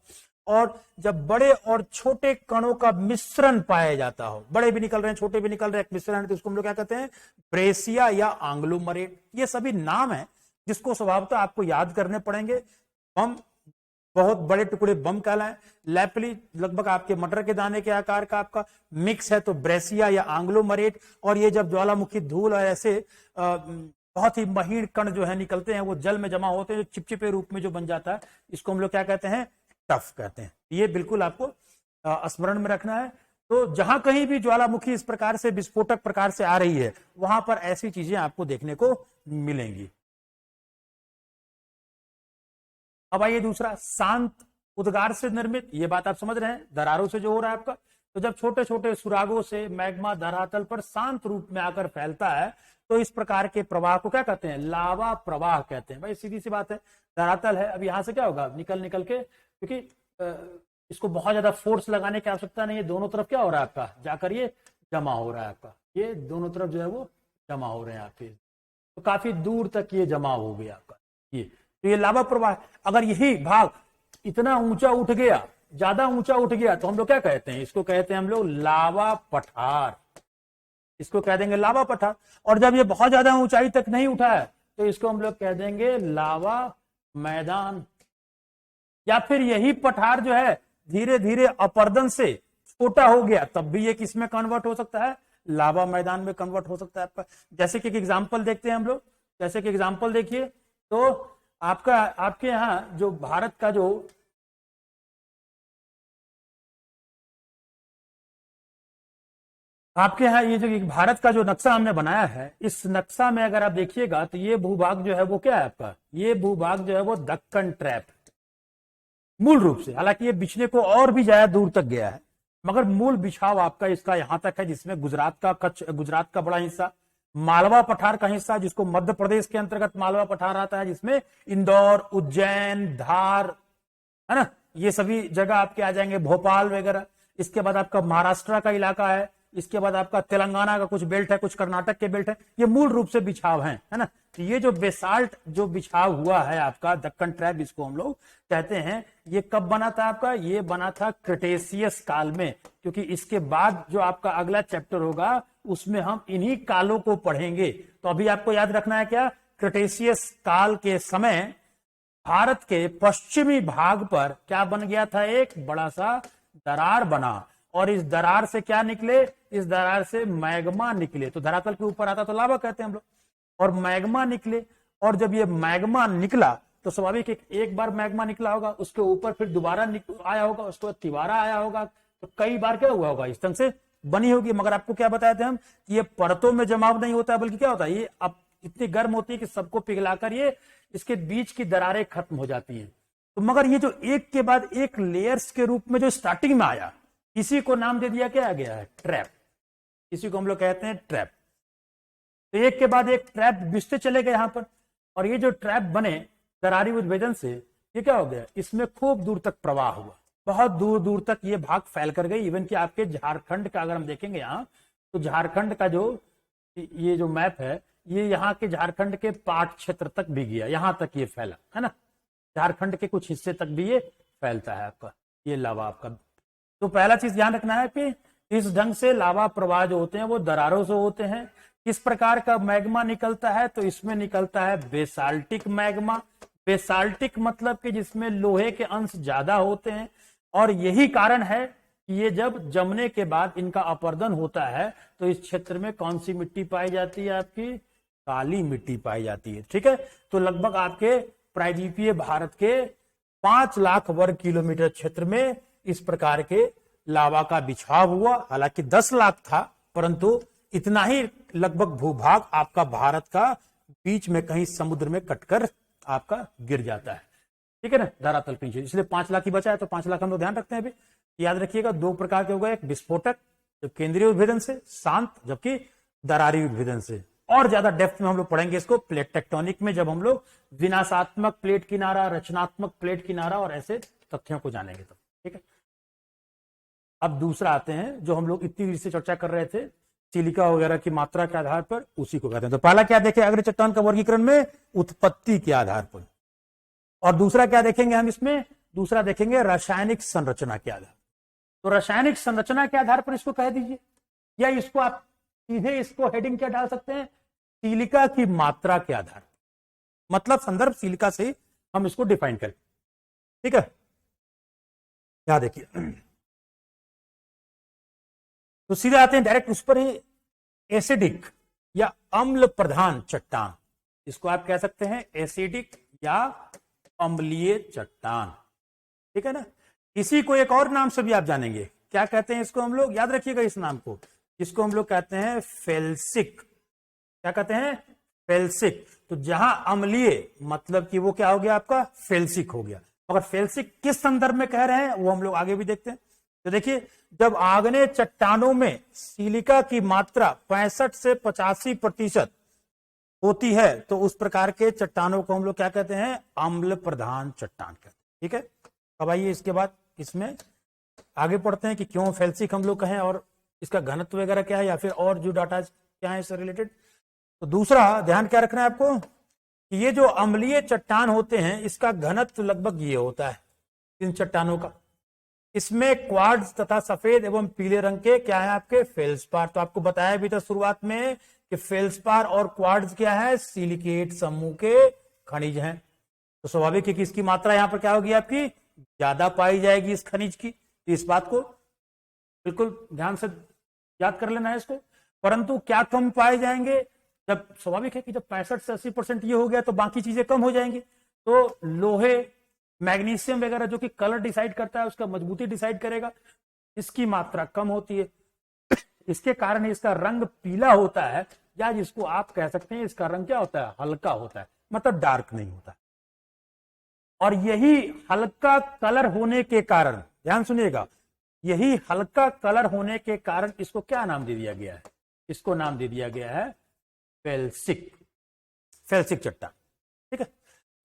और जब बड़े और छोटे कणों का मिश्रण पाया जाता हो, बड़े भी निकल रहे हैं छोटे भी निकल रहे हैं, एक मिश्रण है, तो उसको हम लोग क्या कहते हैं, ब्रेसिया या आंग्लोमरेट। ये सभी नाम है जिसको स्वभावतः आपको याद करने पड़ेंगे। बम, बहुत बड़े टुकड़े बम कहलाएं। लैपली, लगभग आपके मटर के दाने के आकार का आपका मिक्स है तो ब्रेसिया या आंग्लोमरेट। और ये जब ज्वालामुखी धूल और ऐसे बहुत ही महीन कण जो है निकलते हैं, वो जल में जमा होते हैं, जो चिपचिपे रूप में जो बन जाता है, इसको हम लोग क्या कहते हैं, टफ कहते हैं। ये बिल्कुल आपको स्मरण में रखना है। तो जहां कहीं भी ज्वालामुखी इस प्रकार से विस्फोटक प्रकार से आ रही है, वहां पर ऐसी चीजें आपको देखने को मिलेंगी। अब आइए दूसरा, शांत उद्गार से निर्मित। ये बात आप समझ रहे हैं, दरारों से जो हो रहा है आपका। तो जब छोटे छोटे सुरागों से मैग्मा धरातल पर शांत रूप में आकर फैलता है, तो इस प्रकार के प्रवाह को क्या कहते हैं, लावा प्रवाह कहते हैं। भाई सीधी सी बात है, धरातल है, अब यहां से क्या होगा, निकल निकल के, क्योंकि इसको बहुत ज्यादा फोर्स लगाने की आवश्यकता नहीं है, दोनों तरफ क्या हो रहा है आपका, जाकर ये जमा हो रहा है आपका, ये दोनों तरफ जो है वो जमा हो रहे हैं आपके, तो काफी दूर तक ये जमा हो गया आपका ये। तो ये लावा प्रवाह। अगर यही भाग इतना ऊंचा उठ गया, ज्यादा ऊंचा उठ गया, तो हम लोग क्या कहते हैं, इसको कहते हैं हम लोग लावा पठार, इसको कह देंगे लावा पठार। और जब ये बहुत ज्यादा ऊंचाई तक नहीं उठा है, तो इसको हम लोग कह देंगे लावा मैदान। या फिर यही पठार जो है धीरे धीरे अपर्दन से छोटा हो गया, तब भी ये किसमें कन्वर्ट हो सकता है, लावा मैदान में कन्वर्ट हो सकता है आपका। जैसे कि एक एग्जांपल देखते हैं हम लोग, जैसे कि एग्जांपल देखिए, तो आपका आपके यहाँ जो भारत का जो आपके यहाँ ये जो भारत का जो नक्शा हमने बनाया है, इस नक्शा में अगर आप देखिएगा तो ये भूभाग जो है वो क्या है आपका, ये भूभाग जो है वो दक्कन ट्रैप मूल रूप से। हालांकि ये बिछने को और भी ज्यादा दूर तक गया है, मगर मूल बिछाव आपका इसका यहां तक है, जिसमें गुजरात का कच्छ, गुजरात का बड़ा हिस्सा, मालवा पठार का हिस्सा जिसको मध्य प्रदेश के अंतर्गत मालवा पठार आता है, जिसमें इंदौर, उज्जैन, धार, है ना, ये सभी जगह आपके आ जाएंगे, भोपाल वगैरह। इसके बाद आपका महाराष्ट्र का इलाका है, इसके बाद आपका तेलंगाना का कुछ बेल्ट है, कुछ कर्नाटक के बेल्ट है, ये मूल रूप से बिछाव हैं, है ना। तो ये जो बेसाल्ट जो बिछाव हुआ है आपका दक्कन ट्रैप, इसको हम लोग कहते हैं, ये कब बना था आपका, ये बना था क्रिटेशियस काल में। क्योंकि इसके बाद जो आपका अगला चैप्टर होगा उसमें हम इन्हीं कालों को पढ़ेंगे। तो अभी आपको याद रखना है क्या, क्रिटेशियस काल के समय भारत के पश्चिमी भाग पर क्या बन गया था, एक बड़ा सा दरार बना, और इस दरार से क्या निकले, इस दरार से मैग्मा निकले। तो धरातल के ऊपर आता तो लावा कहते हैं हम लोग, और मैग्मा निकले। और जब ये मैग्मा निकला तो स्वाभाविक एक बार मैग्मा निकला होगा, उसके ऊपर फिर दोबारा आया होगा, उसके बाद तिबारा आया होगा, तो कई बार क्या हुआ होगा, इस तरह से बनी होगी। मगर आपको क्या बताए थे हम कि ये परतों में जमाव नहीं होता है, बल्कि क्या होता है, ये अब इतनी गर्म होती है कि सबको पिघलाकर ये इसके बीच की दरारें खत्म हो जाती हैं। तो मगर ये जो एक के बाद एक लेयर्स के रूप में जो स्टार्टिंग में आया, इसी को नाम दे दिया क्या आ गया है, ट्रैप। इसी को हम लोग कहते हैं ट्रैप। तो एक के बाद एक ट्रैप बिछते चले गए यहां पर, और ये जो ट्रैप बने दरारी विभेदन से, ये क्या हो गया, इसमें खूब दूर तक प्रवाह हुआ, बहुत दूर दूर तक ये भाग फैल कर गई। इवन कि आपके झारखंड का अगर हम देखेंगे यहाँ, तो झारखंड का जो ये जो मैप है, ये यहाँ के झारखंड के पाट क्षेत्र तक भी गया, यहां तक ये फैला, है ना, झारखंड के कुछ हिस्से तक भी ये फैलता है आपका, ये लावा आपका। तो पहला चीज ध्यान रखना है कि इस ढंग से लावा प्रवाह जो होते हैं वो दरारों से होते हैं। किस प्रकार का मैग्मा निकलता है, तो इसमें निकलता है बेसाल्टिक मैग्मा। बेसाल्टिक मतलब कि जिसमें लोहे के अंश ज्यादा होते हैं, और यही कारण है कि ये जब जमने के बाद इनका अपरदन होता है, तो इस क्षेत्र में कौन सी मिट्टी पाई जाती है, आपकी काली मिट्टी पाई जाती है। ठीक है, तो लगभग आपके प्रायद्वीपीय भारत के 5 लाख वर्ग किलोमीटर क्षेत्र में इस प्रकार के लावा का बिछाव हुआ। हालांकि 10 लाख था, परंतु इतना ही लगभग भूभाग आपका भारत का बीच में कहीं समुद्र में कटकर आपका गिर जाता है। ठीक है ना, धरातल के नीचे, इसलिए 5 लाख ही बचा है। तो 5 लाख हम लोग ध्यान रखते हैं। अभी याद रखिएगा, 2 प्रकार के हो गए, एक विस्फोटक जब केंद्रीय विभेदन से, शांत जबकि दरारी विभेदन से। और ज्यादा डेप्थ में हम लोग पढ़ेंगे इसको प्लेट टेक्टोनिक में, जब हम लोग विनाशात्मक प्लेट किनारा, रचनात्मक प्लेट किनारा और ऐसे तथ्यों को जानेंगे तब। ठीक है, अब दूसरा आते हैं जो हम लोग इतनी देर से चर्चा कर रहे थे, सिलिका वगैरह की मात्रा के आधार पर, उसी को कहते हैं। तो पहला क्या देखें अग्र चट्टान का वर्गीकरण में, उत्पत्ति के आधार पर, और दूसरा क्या देखेंगे हम इसमें, दूसरा देखेंगे रासायनिक संरचना के आधार। तो रासायनिक संरचना के आधार पर इसको कह दीजिए, या इसको आप सीधे इसको हेडिंग क्या डाल सकते हैं, सिलिका की मात्रा के आधार, मतलब संदर्भ सिलिका से हम इसको डिफाइन करें। ठीक है, क्या देखिए, तो सीधे आते हैं डायरेक्ट उस पर ही, एसिडिक या अम्ल प्रधान चट्टान, इसको आप कह सकते हैं एसिडिक या अम्लीय चट्टान। ठीक है ना। इसी को एक और नाम से भी आप जानेंगे, क्या कहते हैं इसको हम लोग, याद रखिएगा इस नाम को, इसको हम लोग कहते हैं फेल्सिक। क्या कहते हैं, फेल्सिक। तो जहां अम्लीय मतलब कि वो क्या हो गया आपका, फेल्सिक हो गया। अगर फेल्सिक किस संदर्भ में कह रहे हैं वो हम लोग आगे भी देखते हैं। तो देखिए, जब आग्नेय चट्टानों में सिलिका की मात्रा 65 से 85% होती है तो उस प्रकार के चट्टानों को हम लोग क्या कहते हैं, अम्ल प्रधान चट्टान कहते हैं। ठीक है, अब आइए इसके बाद इसमें आगे पढ़ते हैं कि क्यों फेल्सिक हम लोग कहें और इसका घनत्व वगैरह क्या है, या फिर और जो डाटा क्या है इससे रिलेटेड। तो दूसरा ध्यान क्या रखना है आपको कि ये जो अम्लीय चट्टान होते हैं इसका घनत्व लगभग ये होता है इन चट्टानों का। इसमें क्वार्ट्ज तथा सफेद एवं पीले रंग के क्या है आपके, फेल्सपार। तो आपको बताया भी था शुरुआत में कि फेल्सपार और क्वार्ट्ज क्या है, सिलिकेट समूह के खनिज हैं। तो स्वाभाविक है कि इसकी मात्रा यहां पर क्या होगी आपकी, ज्यादा पाई जाएगी इस खनिज की। तो इस बात को बिल्कुल ध्यान से याद कर लेना है इसको। परंतु क्या कम पाए जाएंगे, जब स्वाभाविक है कि जब 65 से 80% ये हो गया तो बाकी चीजें कम हो जाएंगी। तो लोहे, मैग्नीशियम वगैरह जो कि कलर डिसाइड करता है, उसका मजबूती डिसाइड करेगा, इसकी मात्रा कम होती है। इसके कारण इसका रंग पीला होता है, या जिसको आप कह सकते हैं इसका रंग क्या होता है, हल्का होता है, मतलब डार्क नहीं होता। और यही हल्का कलर होने के कारण, ध्यान सुनिएगा, यही हल्का कलर होने के कारण इसको क्या नाम दे दिया गया है, इसको नाम दे दिया गया है फेल्सिक, फेल्सिक चट्टान। ठीक है,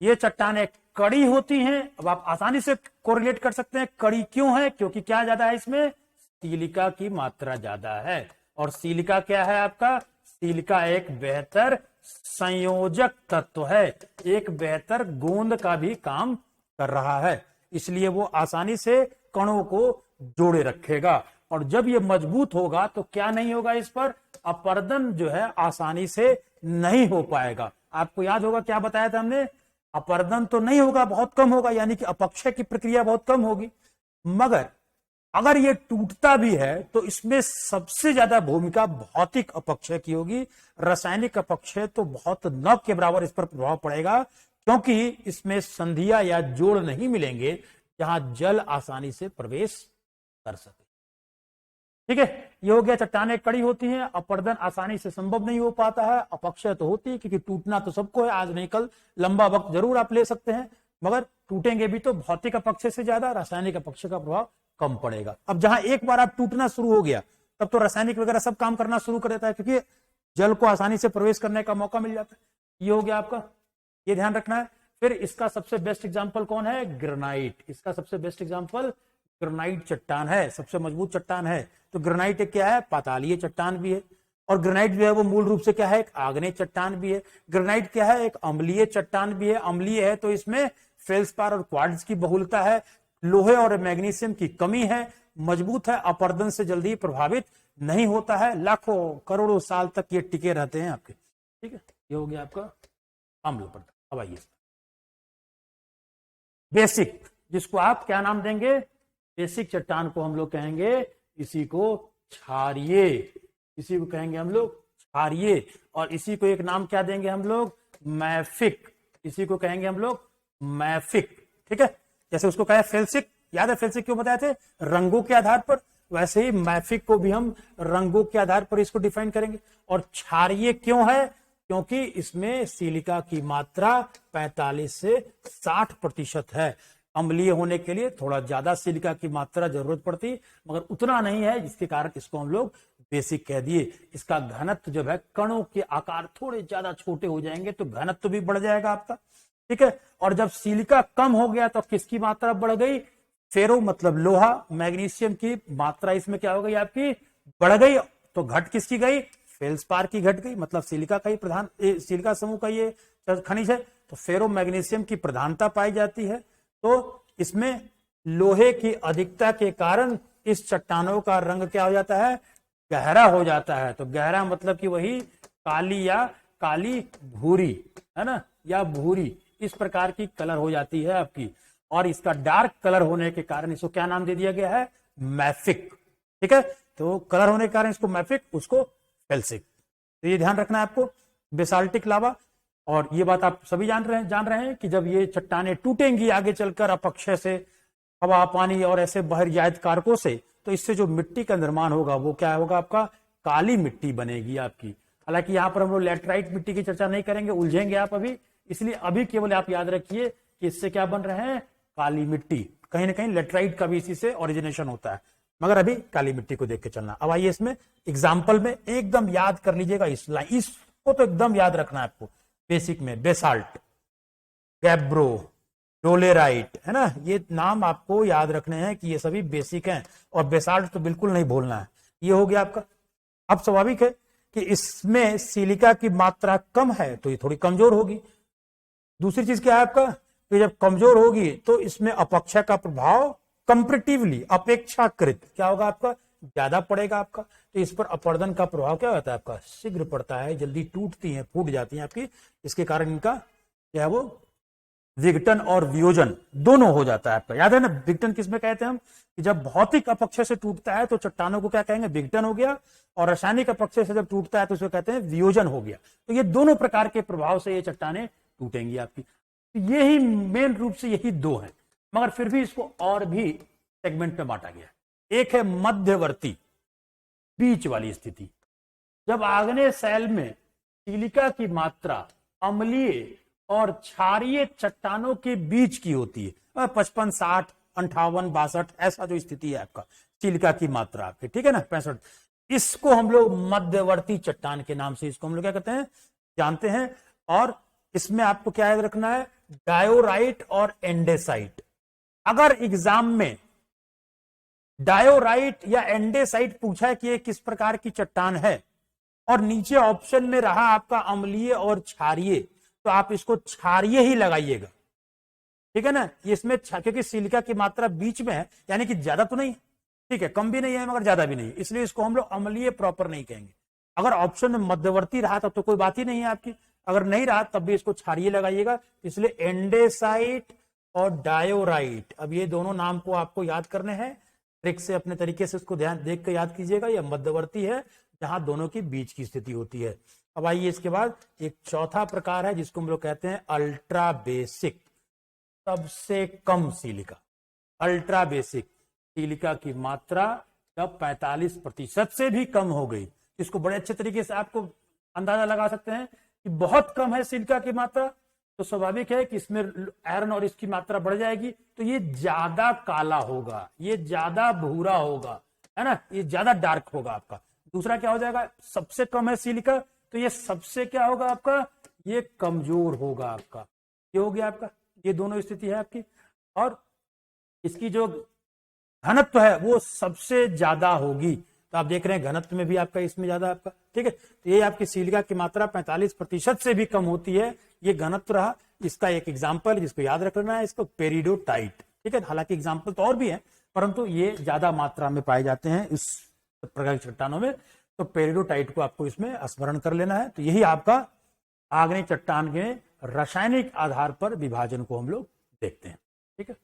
ये चट्टान एक कड़ी होती हैं। अब आप आसानी से कोरिलेट कर सकते हैं कड़ी क्यों है, क्योंकि क्या ज्यादा है इसमें, सिलिका की मात्रा ज्यादा है। और सिलिका क्या है आपका, सिलिका एक बेहतर संयोजक तत्व है, एक बेहतर गोंद का भी काम कर रहा है, इसलिए वो आसानी से कणों को जोड़े रखेगा। और जब ये मजबूत होगा तो क्या नहीं होगा, इस पर अपर्दन जो है आसानी से नहीं हो पाएगा। आपको याद होगा क्या बताया था हमने, अपर्दन तो नहीं होगा, बहुत कम होगा, यानी कि अपक्षय की प्रक्रिया बहुत कम होगी। मगर अगर ये टूटता भी है तो इसमें सबसे ज्यादा भूमिका भौतिक अपक्षय की होगी। रासायनिक अपक्षय तो बहुत न के बराबर इस पर प्रभाव पड़ेगा, क्योंकि इसमें संधिया या जोड़ नहीं मिलेंगे जहां जल आसानी से प्रवेश कर सके। ठीक है, ये हो गया, चट्टानें कड़ी होती हैं, अपर्दन आसानी से संभव नहीं हो पाता है, अपक्षय तो होती है क्योंकि टूटना तो सबको है, आज नहीं कल, लंबा वक्त जरूर आप ले सकते हैं, मगर टूटेंगे भी तो भौतिक अपक्षय से ज्यादा रासायनिक अपक्षय का प्रभाव कम पड़ेगा। अब जहां एक बार आप टूटना शुरू हो गया तब तो रासायनिक वगैरह सब काम करना शुरू कर देता है, क्योंकि जल को आसानी से प्रवेश करने का मौका मिल जाता है। ये हो गया आपका, ये ध्यान रखना है। फिर इसका सबसे बेस्ट एग्जाम्पल कौन है, ग्रेनाइट। इसका सबसे बेस्ट एग्जाम्पल ग्रेनाइट चट्टान है, सबसे मजबूत चट्टान है। तो ग्रेनाइट एक क्या है, पातालीय चट्टान भी है, और ग्रेनाइट जो है वो मूल रूप से क्या है, एक आग्नेय चट्टान भी है। ग्रेनाइट क्या है, एक अम्लीय चट्टान भी है। अम्लीय है तो इसमें फेल्सपार और क्वार्ट्ज की बहुलता है, लोहे और मैग्नीशियम की कमी है, मजबूत है, अपर्दन से जल्दी प्रभावित नहीं होता है, लाखों करोड़ों साल तक ये टिके रहते हैं आपके। ठीक है, ये हो गया आपका अम्ल पदार्थ। अब आइए बेसिक, जिसको आप क्या नाम देंगे, बेसिक चट्टान को हम लोग कहेंगे, इसी को क्षारीय, इसी को कहेंगे हम लोग क्षारीय। और इसी को एक नाम क्या देंगे हम लोग, मैफिक, इसी को कहेंगे हम लोग मैफिक। ठीक है, जैसे उसको कहा फेल्सिक, याद है फेल्सिक क्यों बताए थे, रंगों के आधार पर, वैसे ही मैफिक को भी हम रंगों के आधार पर इसको डिफाइन करेंगे। और क्षारीय क्यों है, क्योंकि इसमें सिलिका की मात्रा 45 से 60% है। अम्लीय होने के लिए थोड़ा ज्यादा सिलिका की मात्रा जरूरत पड़ती, मगर उतना नहीं है, जिसके कारण इसको हम लोग बेसिक कह दिए। इसका घनत्व जो है, कणों के आकार थोड़े ज्यादा छोटे हो जाएंगे तो घनत्व भी बढ़ जाएगा आपका। ठीक है, और जब सिलिका कम हो गया तो किसकी मात्रा बढ़ गई, फेरो मतलब लोहा, मैग्नीशियम की मात्रा इसमें क्या हो गई आपकी, बढ़ गई। तो घट किसकी गई, फेल्सपार की घट गई, मतलब सिलिका का ही प्रधान, सिलिका समूह का ये खनिज है, तो फेरो मैग्नीशियम की प्रधानता पाई जाती है। तो इसमें लोहे की अधिकता के कारण इस चट्टानों का रंग क्या हो जाता है, गहरा हो जाता है। तो गहरा मतलब कि वही काली या काली भूरी, है ना, या भूरी, इस प्रकार की कलर हो जाती है आपकी। और इसका डार्क कलर होने के कारण इसको क्या नाम दे दिया गया है, मैफिक। ठीक है, तो कलर होने के कारण इसको मैफिक, उसको फेल्सिक। तो ये ध्यान रखना है आपको, बेसाल्टिक लावा। और ये बात आप सभी जान रहे हैं कि जब ये चट्टानें टूटेंगी आगे चलकर अपक्षय से, हवा, पानी और ऐसे बहिर्जायत कारकों से, तो इससे जो मिट्टी का निर्माण होगा वो क्या होगा, आपका काली मिट्टी बनेगी आपकी। हालांकि यहां पर हम लोग लैटराइट मिट्टी की चर्चा नहीं करेंगे, उलझेंगे आप अभी, इसलिए अभी केवल आप याद रखिए कि इससे क्या बन रहे हैं, काली मिट्टी। कहीं ना कहीं लेटराइट का भी इसी से ओरिजिनेशन होता है, मगर अभी काली मिट्टी को देख के चलना। अब आइए इसमें एग्जाम्पल में एकदम याद कर लीजिएगा इस लाइन, इसको तो एकदम याद रखना है आपको। बेसिक में बेसाल्ट, गैब्रो, डोलेराइट, है ना, ये नाम आपको याद रखने हैं कि ये सभी बेसिक हैं। और बेसाल्ट तो बिल्कुल नहीं भूलना है। ये हो गया आपका। अब स्वाभाविक है कि इसमें सिलिका की मात्रा कम है तो ये थोड़ी कमजोर होगी। दूसरी चीज क्या है आपका, कि जब कमजोर होगी तो इसमें अपक्षय का प्रभाव कंपैरेटिवली, अपेक्षाकृत क्या होगा आपका, ज्यादा पड़ेगा आपका। तो इस पर अपर्दन का प्रभाव क्या होता है आपका, शीघ्र पड़ता है, जल्दी टूटती हैं, फूट जाती हैं आपकी। इसके कारण इनका क्या है, वो विघटन और वियोजन दोनों हो जाता है आपका। याद है ना, विघटन किसमें कहते हैं हम, कि जब भौतिक अपक्षय से टूटता है तो चट्टानों को क्या कहेंगे, विघटन हो गया। और रासायनिक अपक्षय से जब टूटता है तो उसको कहते हैं वियोजन हो गया। तो ये दोनों प्रकार के प्रभाव से ये चट्टानें टूटेंगी आपकी। तो ये ही मेन रूप से यही दो हैं, मगर फिर भी इसको और भी सेगमेंट में बांटा गया। एक है मध्यवर्ती, बीच वाली स्थिति, जब आग्नेय शैल में सिलिका की मात्रा अम्लीय और क्षारीय चट्टानों के बीच की होती है, 55, 60, 58, 62, ऐसा जो स्थिति है आपका सिलिका की मात्रा आपकी, ठीक है ना, 65, इसको हम लोग मध्यवर्ती चट्टान के नाम से इसको हम लोग क्या कहते हैं, जानते हैं। और इसमें आपको क्या याद रखना है, डायोराइट और एंडेसाइट। अगर एग्जाम में डायोराइट या एंडेसाइट पूछा है कि ये किस प्रकार की चट्टान है, और नीचे ऑप्शन में रहा आपका अम्लीय और क्षारीय, तो आप इसको क्षारीय ही लगाइएगा, ठीक है ना। इसमें क्योंकि सिलिका की मात्रा बीच में है, यानी कि ज्यादा तो नहीं, ठीक है, कम भी नहीं है मगर ज्यादा भी नहीं, इसलिए इसको हम लोग अम्लीय प्रॉपर नहीं कहेंगे। अगर ऑप्शन में मध्यवर्ती रहा तब तो कोई बात ही नहीं है आपकी, अगर नहीं रहा तब भी इसको क्षारीय लगाइएगा। इसलिए एंडेसाइट और डायोराइट, अब ये दोनों नाम को आपको याद करने हैं, ट्रिक से अपने तरीके से इसको ध्यान देख कर याद कीजिएगा। यह मध्यवर्ती है जहां दोनों की बीच की स्थिति होती है। अब आइए इसके बाद एक चौथा प्रकार है जिसको हम लोग कहते हैं अल्ट्रा बेसिक, सबसे कम सिलिका। अल्ट्रा बेसिक, सिलिका की मात्रा जब 45% से भी कम हो गई, इसको बड़े अच्छे तरीके से आपको अंदाजा लगा सकते हैं कि बहुत कम है सिलिका की मात्रा, तो स्वाभाविक है कि इसमें आयरन और इसकी मात्रा बढ़ जाएगी, तो ये ज्यादा काला होगा, ये ज्यादा भूरा होगा, है ना, ये ज्यादा डार्क होगा आपका। दूसरा क्या हो जाएगा, सबसे कम है सिलिका, तो ये सबसे क्या होगा आपका, ये कमजोर होगा आपका। ये हो गया आपका, ये दोनों स्थिति है आपकी। और इसकी जो घनत्व है वो सबसे ज्यादा होगी, तो आप देख रहे हैं घनत्व में भी आपका इसमें ज्यादा आपका, ठीक है। तो ये आपकी सिलिका की मात्रा 45% से भी कम होती है, ये घनत्व रहा। इसका एक एग्जाम्पल जिसको याद रखना है, इसको पेरिडोटाइट, ठीक है। हालांकि एग्जाम्पल तो और भी है, परंतु ये ज्यादा मात्रा में पाए जाते हैं इस प्रकार की चट्टानों में, तो पेरिडोटाइट को आपको इसमें स्मरण कर लेना है। तो यही आपका आग्नेय चट्टान के रासायनिक आधार पर विभाजन को हम लोग देखते हैं, ठीक है।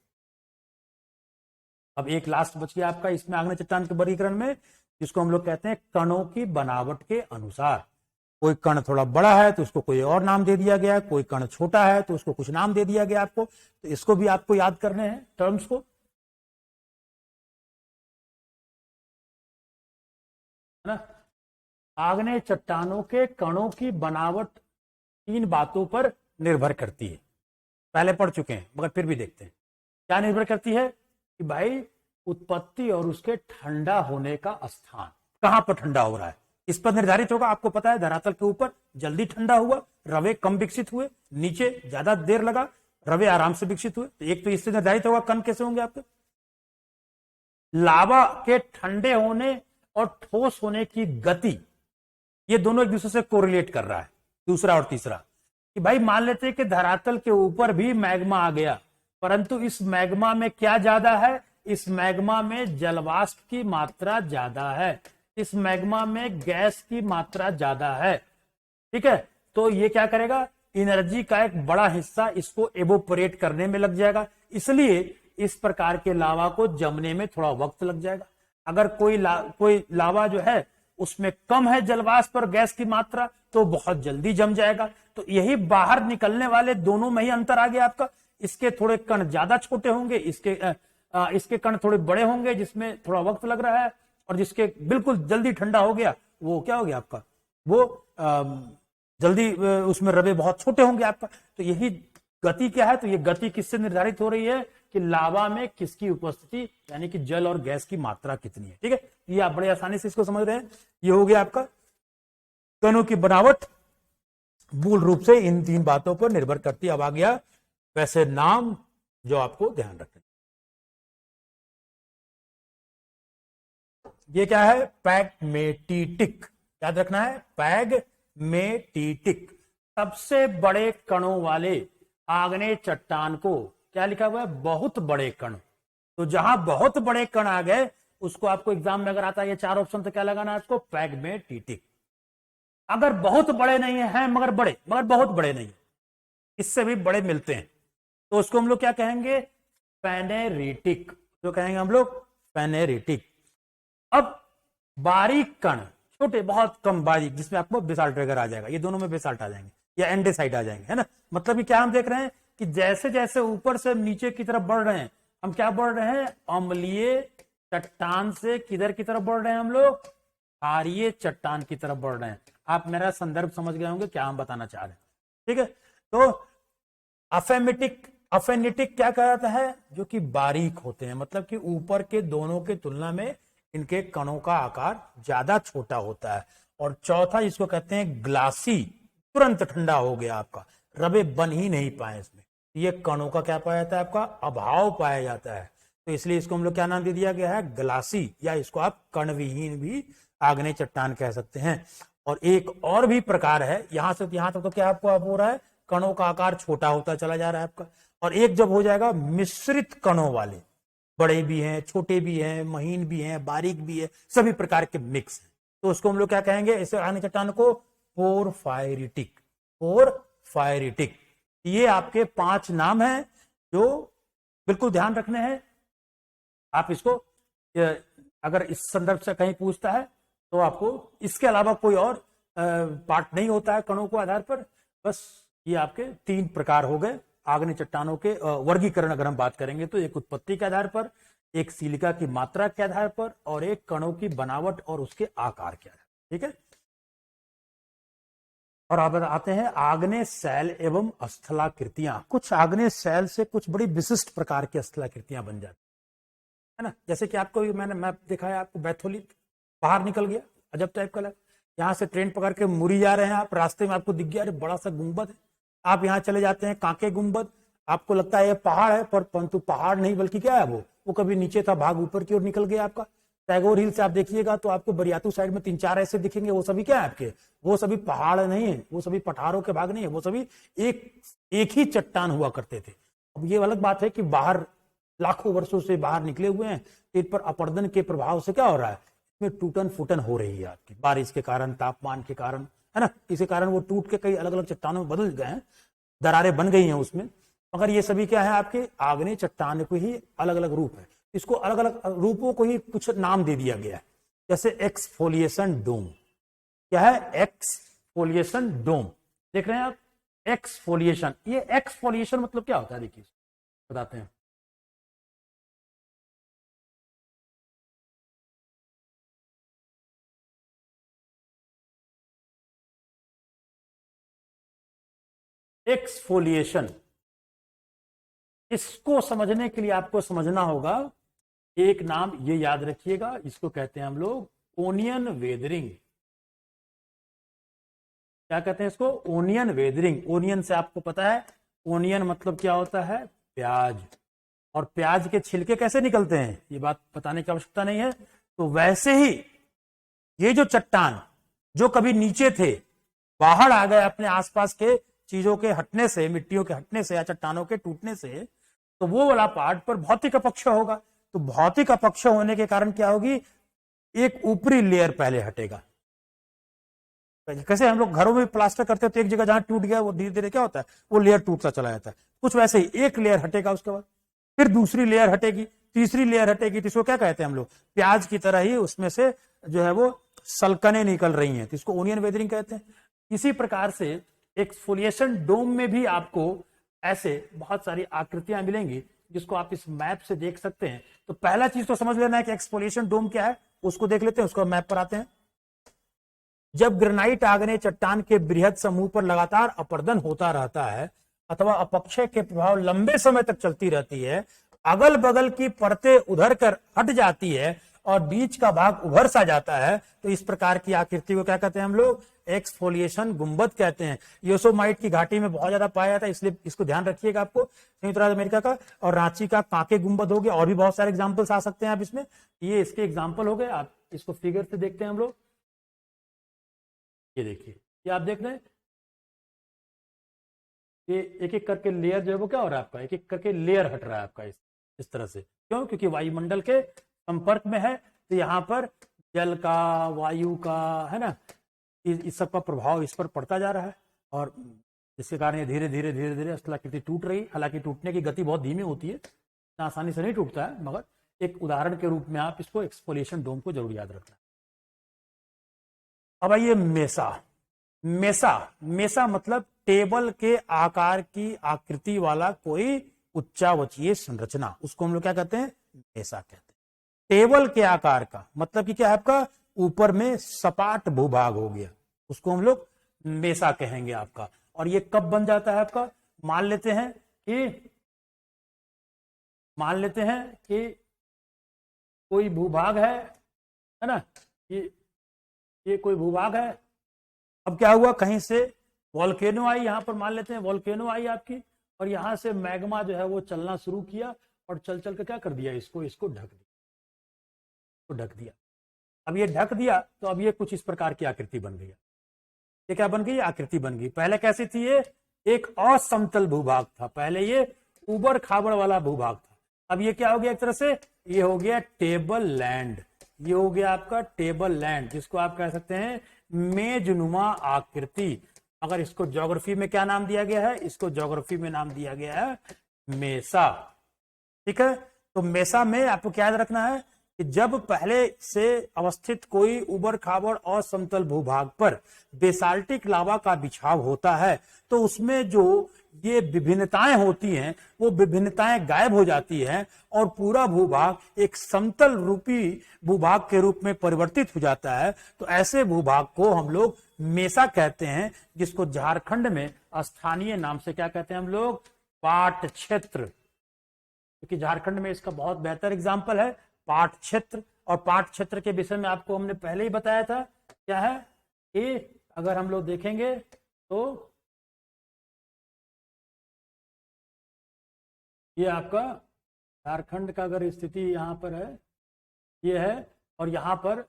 अब एक लास्ट बच गया आपका इसमें आग्नेय चट्टान के वर्गीकरण में, जिसको हम लोग कहते हैं कणों की बनावट के अनुसार। कोई कण थोड़ा बड़ा है तो उसको कोई और नाम दे दिया गया, कोई कण छोटा है तो उसको कुछ नाम दे दिया गया आपको। तो इसको भी आपको याद करने हैं टर्म्स को, है ना। आग्नेय चट्टानों के कणों की बनावट 3 बातों पर निर्भर करती है, पहले पढ़ चुके हैं मगर फिर भी देखते हैं। क्या निर्भर करती है कि भाई उत्पत्ति और उसके ठंडा होने का स्थान, कहां पर ठंडा हो रहा है, इस पर निर्धारित होगा। आपको पता है धरातल के ऊपर जल्दी ठंडा हुआ, रवे कम विकसित हुए, नीचे ज्यादा देर लगा, रवे आराम से विकसित हुए। तो एक तो इससे निर्धारित होगा कण कैसे होंगे आपके। लावा के ठंडे होने और ठोस होने की गति, ये दोनों एक दूसरे से कोरिलेट कर रहा है। दूसरा और तीसरा कि भाई मान लेते हैं कि धरातल के ऊपर भी मैग्मा आ गया, परंतु इस मैग्मा में क्या ज्यादा है, इस मैग्मा में जलवाष्प की मात्रा ज्यादा है, इस मैग्मा में गैस की मात्रा ज्यादा है। ठीक है, तो ये क्या करेगा, एनर्जी का एक बड़ा हिस्सा इसको एवोपरेट करने में लग जाएगा, इसलिए इस प्रकार के लावा को जमने में थोड़ा वक्त लग जाएगा। अगर कोई लावा जो है उसमें कम है जलवाष्प और गैस की मात्रा तो बहुत जल्दी जम जाएगा। तो यही बाहर निकलने वाले दोनों में ही अंतर आ गया आपका। इसके थोड़े कण ज्यादा छोटे होंगे, इसके कण थोड़े बड़े होंगे जिसमें थोड़ा वक्त लग रहा है, और जिसके बिल्कुल जल्दी ठंडा हो गया वो क्या हो गया आपका, वो जल्दी उसमें रवे बहुत छोटे होंगे आपका। तो यही गति क्या है, तो ये गति किससे निर्धारित हो रही है कि लावा में किसकी उपस्थिति, यानी कि जल और गैस की मात्रा कितनी है। ठीक है, ये आप बड़े आसानी से इसको समझ रहे हैं। ये हो गया आपका कणों की बनावट, मूल रूप से इन तीन बातों पर निर्भर करती है। अब आ गया वैसे नाम जो आपको ध्यान रखने। ये क्या है, पैगमेटिटिक, याद रखना है, पैगमेटिटिक। सबसे बड़े कणों वाले आग्नेय चट्टान को क्या लिखा हुआ है, बहुत बड़े कण। तो जहां बहुत बड़े कण आ गए उसको आपको एग्जाम में अगर आता है ये चार ऑप्शन, तो क्या लगाना है आपको, पैगमेटिटिक। अगर बहुत बड़े नहीं है मगर बहुत बड़े नहीं, इससे भी बड़े मिलते हैं, तो उसको हम लोग क्या कहेंगे, फेनेरिटिक। जो कहेंगे हम लोग फेनेरिटिक। अब बारीक कण, छोटे बहुत कम बारीक, जिसमें आपको बेसाल्ट वगैरह आ जाएगा, ये दोनों में बेसाल्ट आ जाएंगे या एंडेसाइट आ जाएंगे, है ना। मतलब कि क्या हम देख रहे हैं कि जैसे जैसे ऊपर से नीचे की तरफ बढ़ रहे हैं, हम क्या बढ़ रहे हैं, अम्लीय चट्टान से किधर की तरफ बढ़ रहे हैं हम लोग, क्षारीय चट्टान की तरफ बढ़ रहे हैं। आप मेरा संदर्भ समझ गए होंगे क्या हम बताना चाह रहे हैं। ठीक है, तो अफेनिटिक क्या कहता है, जो कि बारीक होते हैं, मतलब कि ऊपर के दोनों के तुलना में इनके कणों का आकार ज्यादा छोटा होता है। और चौथा इसको कहते हैं ग्लासी, तुरंत ठंडा हो गया आपका, रवे बन ही नहीं पाए इसमें, ये कणों का क्या पाया जाता है, आपका अभाव पाया जाता है। तो इसलिए इसको हम लोग क्या नाम दे दिया गया है, ग्लासी, या इसको आप कणविहीन भी आग्नेय चट्टान कह सकते हैं। और एक और भी प्रकार है, यहां से यहां तक तो क्या आपको अब हो रहा है, कणों का आकार छोटा होता चला जा रहा है आपका। और एक जब हो जाएगा मिश्रित कणों वाले, बड़े भी हैं, छोटे भी हैं, महीन भी हैं, बारीक भी है, सभी प्रकार के मिक्स हैं, तो उसको हम लोग क्या कहेंगे, इसे आग्नेय चट्टान को पोरफायरिटिक। पोरफायरिटिक, ये आपके 5 नाम हैं जो बिल्कुल ध्यान रखने हैं। आप इसको अगर इस संदर्भ से कहीं पूछता है तो आपको इसके अलावा कोई और पार्ट नहीं होता है कणों को आधार पर। बस ये आपके 3 प्रकार हो गए आग्नेय चट्टानों के वर्गीकरण। अगर हम बात करेंगे तो एक उत्पत्ति के आधार पर, एक सिलिका की मात्रा के आधार पर, और एक कणों की बनावट और उसके आकार के आधार। ठीक है, और अब आते हैं आग्नेय शैल एवं स्थलाकृतियां। कुछ आग्नेय शैल से कुछ बड़ी विशिष्ट प्रकार की स्थलाकृतियां बन जाती है ना। जैसे कि आपको मैंने मैप दिखाया, आपको बैथोलित बाहर निकल गया, अजब टाइप का लगा। यहाँ से ट्रेन पकड़ के मुरी जा रहे हैं आप, रास्ते में आपको दिख गया अरे बड़ा सा गुंबद है, आप यहाँ चले जाते हैं कांके गुंबद, आपको लगता है ये पहाड़ है, पर परंतु पहाड़ नहीं बल्कि क्या है, वो कभी नीचे था, भाग ऊपर की ओर निकल गया आपका। टैगोर हिल से आप देखिएगा तो आपको बरियातू साइड में 3-4 ऐसे दिखेंगे, वो सभी क्या है आपके, वो सभी पहाड़ नहीं है, वो सभी पठारों के भाग नहीं है, वो सभी एक ही चट्टान हुआ करते थे। अब ये अलग बात है कि बाहर लाखों वर्षों से बाहर निकले हुए हैं, इन पर अपरदन के प्रभाव से क्या हो रहा है, इसमें टूटन फूटन हो रही है आपकी, बारिश के कारण, तापमान के कारण, है ना। इसी कारण वो टूट के कई अलग अलग चट्टानों में बदल गए हैं, दरारें बन गई हैं उसमें। मगर ये सभी क्या है आपके आग्नेय चट्टान को ही अलग अलग रूप है, इसको अलग अलग रूपों को ही कुछ नाम दे दिया गया है। जैसे एक्सफोलिएशन डोम, क्या है, एक्सफोलिएशन डोम, देख रहे हैं आप, एक्सफोलिएशन। ये एक्सफोलिएशन मतलब क्या होता है, देखिए बताते हैं। एक्सफोलिएशन, इसको समझने के लिए आपको समझना होगा, एक नाम ये याद रखिएगा, इसको कहते हैं हम लोग ओनियन वेदरिंग। क्या कहते हैं इसको, ओनियन वेदरिंग। ओनियन से आपको पता है, ओनियन मतलब क्या होता है, प्याज, और प्याज के छिलके कैसे निकलते हैं, ये बात बताने की आवश्यकता नहीं है। तो वैसे ही ये जो चट्टान जो कभी नीचे थे, बाहर आ गए अपने आसपास के चीजों के हटने से, मिट्टियों के हटने से या चट्टानों के टूटने से, तो वो वाला पार्ट पर भौतिक अपक्ष होगा। तो भौतिक अपक्ष होने के कारण क्या होगी, एक ऊपरी लेयर पहले हटेगा। कैसे हम लोग घरों में प्लास्टर करते हैं तो एक जगह जहां टूट गया वो धीरे धीरे क्या होता है, वो लेयर टूटता चला जाता है। कुछ वैसे ही एक लेयर हटेगा, उसके बाद फिर दूसरी लेयर हटेगी, तीसरी लेयर हटेगी। तो इसको क्या कहते हैं हम लोग, प्याज की तरह ही उसमें से जो है वो सल्कने निकल रही हैं, तो इसको ओनियन वेदरिंग कहते हैं। इसी प्रकार से एक्सफोलिएशन डोम में भी आपको ऐसे बहुत सारी आकृतियां मिलेंगी, जिसको आप इस मैप से देख सकते हैं। तो पहला चीज तो समझ लेना है कि एक्सफोलिएशन डोम क्या है, उसको देख लेते हैं, उसको मैप पर आते हैं। जब ग्रेनाइट आग्नेय चट्टान के बृहद समूह पर लगातार अपर्दन होता रहता है अथवा अपक्षय के प्रभाव लंबे समय तक चलती रहती है, अगल बगल की परतें उधर कर हट जाती है और बीच का भाग उभर सा जाता है, तो इस प्रकार की आकृति को क्या कहते हैं हम लोग, एक्सफोलिएशन गुंबद कहते हैं। योसोमाइट की घाटी में बहुत ज्यादा पाया जाता है, इसलिए इसको ध्यान रखिएगा आपको। संयुक्त राज्य अमेरिका का और रांची का कांके गुंबद हो गया, और भी बहुत सारे एग्जाम्पल्स आ सकते हैं आप इसमें। ये इसके एग्जाम्पल हो गए। आप इसको फिगर से देखते हैं हम लोग। ये देखिए, ये आप देख रहे हैं, ये एक एक करके लेयर जो है वो क्या हो रहा है आपका, एक एक करके लेयर हट रहा है आपका इस तरह से। क्यों, क्योंकि वायुमंडल के संपर्क में है, तो यहाँ पर जल का, वायु का, है ना, इस सब का प्रभाव इस पर पड़ता जा रहा है, और जिसके कारण ये धीरे धीरे धीरे धीरे स्थलाकृति टूट रही। हालांकि टूटने की गति बहुत धीमी होती है, इतना आसानी से नहीं टूटता है, मगर एक उदाहरण के रूप में आप इसको एक्सफोलिएशन डोम को जरूर याद रखना। अब आइए मेसा। मेसा, मेसा मतलब टेबल के आकार की आकृति वाला कोई उच्चावचीय संरचना, उसको हम लोग क्या कहते हैं, मेसा कहते हैं। टेबल के आकार का मतलब कि क्या है आपका, ऊपर में सपाट भूभाग हो गया, उसको हम लोग मेसा कहेंगे आपका। और ये कब बन जाता है आपका, मान लेते हैं कि कोई भूभाग है ना, ये कोई भूभाग है। अब क्या हुआ, कहीं से वॉल्केनो आई, यहां पर मान लेते हैं वॉल्केनो आई आपकी, और यहां से मैग्मा जो है वो चलना शुरू किया, और चल चल के क्या कर दिया, इसको ढक दिया। अब ये ढक दिया, तो अब ये कुछ इस प्रकार की आकृति बन गई। ये क्या बन गई, आकृति बन गई। पहले कैसी थी, ये एक असमतल भूभाग था, पहले ये उबड़ खाबड़ वाला भूभाग था। अब ये क्या हो गया, एक तरह से ये हो गया टेबल लैंड, ये हो गया आपका टेबल लैंड, जिसको आप कह सकते हैं मेजनुमा आकृति। अगर इसको ज्योग्राफी में क्या नाम दिया गया है, इसको ज्योग्राफी में नाम दिया गया है मेसा। ठीक है, तो मेसा में आपको क्या याद रखना है कि जब पहले से अवस्थित कोई उबड़ खाबड़ और समतल भूभाग पर बेसाल्टिक लावा का बिछाव होता है, तो उसमें जो ये विभिन्नताएं होती हैं, वो विभिन्नताएं गायब हो जाती हैं, और पूरा भूभाग एक समतल रूपी भूभाग के रूप में परिवर्तित हो जाता है। तो ऐसे भूभाग को हम लोग मेसा कहते हैं, जिसको झारखंड में स्थानीय नाम से क्या कहते हैं हम लोग, पाट क्षेत्र। क्योंकि झारखंड में इसका बहुत बेहतर एग्जाम्पल है पाट क्षेत्र। और पाट क्षेत्र के विषय में आपको हमने पहले ही बताया था, क्या है कि अगर हम लोग देखेंगे तो ये आपका झारखंड का अगर स्थिति यहाँ पर है, ये है, और यहाँ पर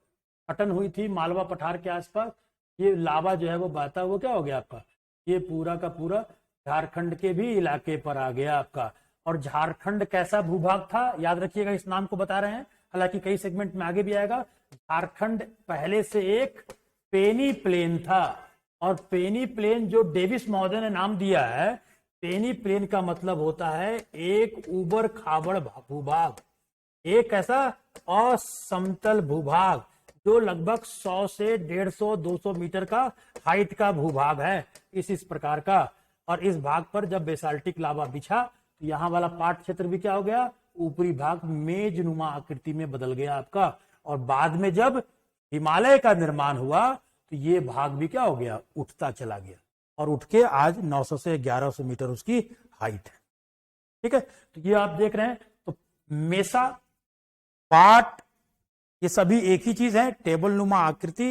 फटन हुई थी मालवा पठार के आसपास, ये लावा जो है वो बहता हुआ क्या हो गया आपका, ये पूरा का पूरा झारखंड के भी इलाके पर आ गया आपका। और झारखंड कैसा भूभाग था, याद रखिएगा, इस नाम को बता रहे हैं, हालांकि कई सेगमेंट में आगे भी आएगा। झारखंड पहले से एक पेनी प्लेन था, और पेनी प्लेन जो डेविस महोदय ने नाम दिया है, पेनी प्लेन का मतलब होता है एक उबड़ खाबड़ भूभाग, एक ऐसा असमतल भूभाग जो लगभग 100 से 150 200 मीटर का हाइट का भूभाग है, इस प्रकार का। और इस भाग पर जब बेसाल्टिक लावा बिछा, तो यहाँ वाला पाट क्षेत्र भी क्या हो गया, ऊपरी भाग मेजनुमा आकृति में बदल गया आपका। और बाद में जब हिमालय का निर्माण हुआ, तो ये भाग भी क्या हो गया, उठता चला गया, और उठ के आज 900 से 1100 मीटर उसकी हाइट है। ठीक है, तो ये आप देख रहे हैं, तो मेसा, पाट, ये सभी एक ही चीज है, टेबल नुमा आकृति,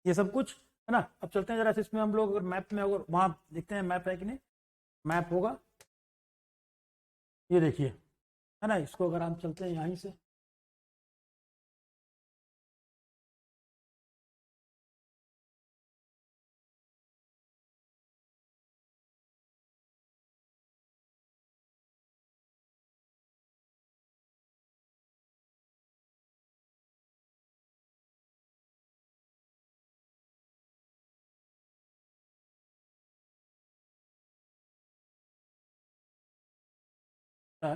ये सब कुछ है ना। अब चलते हैं जरा इसमें हम लोग, अगर मैप में, अगर वहां देखते हैं मैप है कि नहीं, मैप होगा, ये देखिए, है ना, इसको अगर हम चलते हैं यहीं से, है,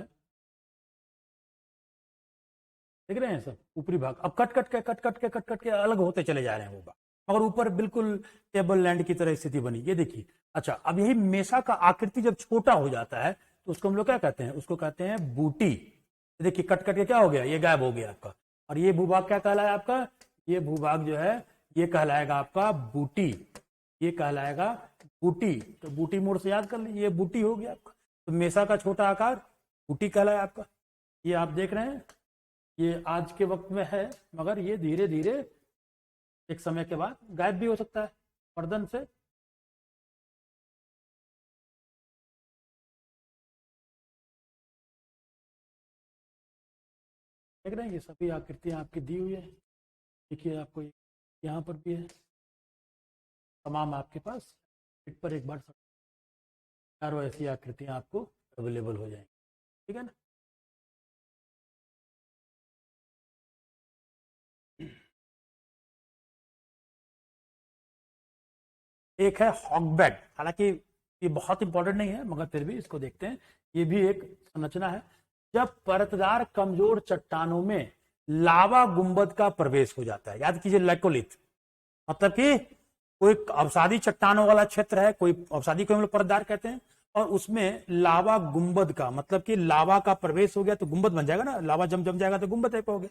देख रहे हैं सब ऊपरी भाग अब कट कट के अलग होते चले जा रहे हैं वो भाग, मगर ऊपर बिल्कुल टेबल लैंड की तरह स्थिति बनी, ये देखिए। अच्छा, अब यही मेसा का आकृति जब छोटा हो जाता है तो उसको हम लोग क्या कहते हैं, उसको कहते हैं बूटी। देखिए कट के क्या हो गया, ये गायब हो गया आपका, और ये भूभाग क्या कहलाया आपका, ये भूभाग जो है ये कहलाएगा आपका बूटी, ये कहलाएगा बूटी। तो बूटी मोड़ से याद कर लीजिए, ये बूटी हो गया आपका। तो मेसा का छोटा आकार बूटी कहलाया आपका। ये आप देख रहे हैं, ये आज के वक्त में है, मगर ये धीरे धीरे एक समय के बाद गायब भी हो सकता है पर्दन से। देख रहे हैं, ये सभी आकृतियां आपकी दी हुई है। देखिए आपको यहाँ पर भी है, तमाम आपके पास इट पर एक बार चारों ऐसी आकृतियां आपको अवेलेबल हो जाएंगी, ठीक है ना। एक है हॉगबैग, हालांकि ये बहुत इंपॉर्टेंट नहीं है मगर फिर भी इसको देखते हैं। ये भी एक संरचना है। जब परतदार कमजोर चट्टानों में लावा गुंबद का प्रवेश हो जाता है, याद कीजिए लैकोलिथ मतलब कि कोई अवसादी चट्टानों वाला क्षेत्र है, कोई अवसादी को हम लोग परतदार कहते हैं, और उसमें लावा गुंबद का मतलब कि लावा का प्रवेश हो गया तो गुंबद बन जाएगा ना, लावा जम जम जाएगा तो गुंबद टाइप हो गया,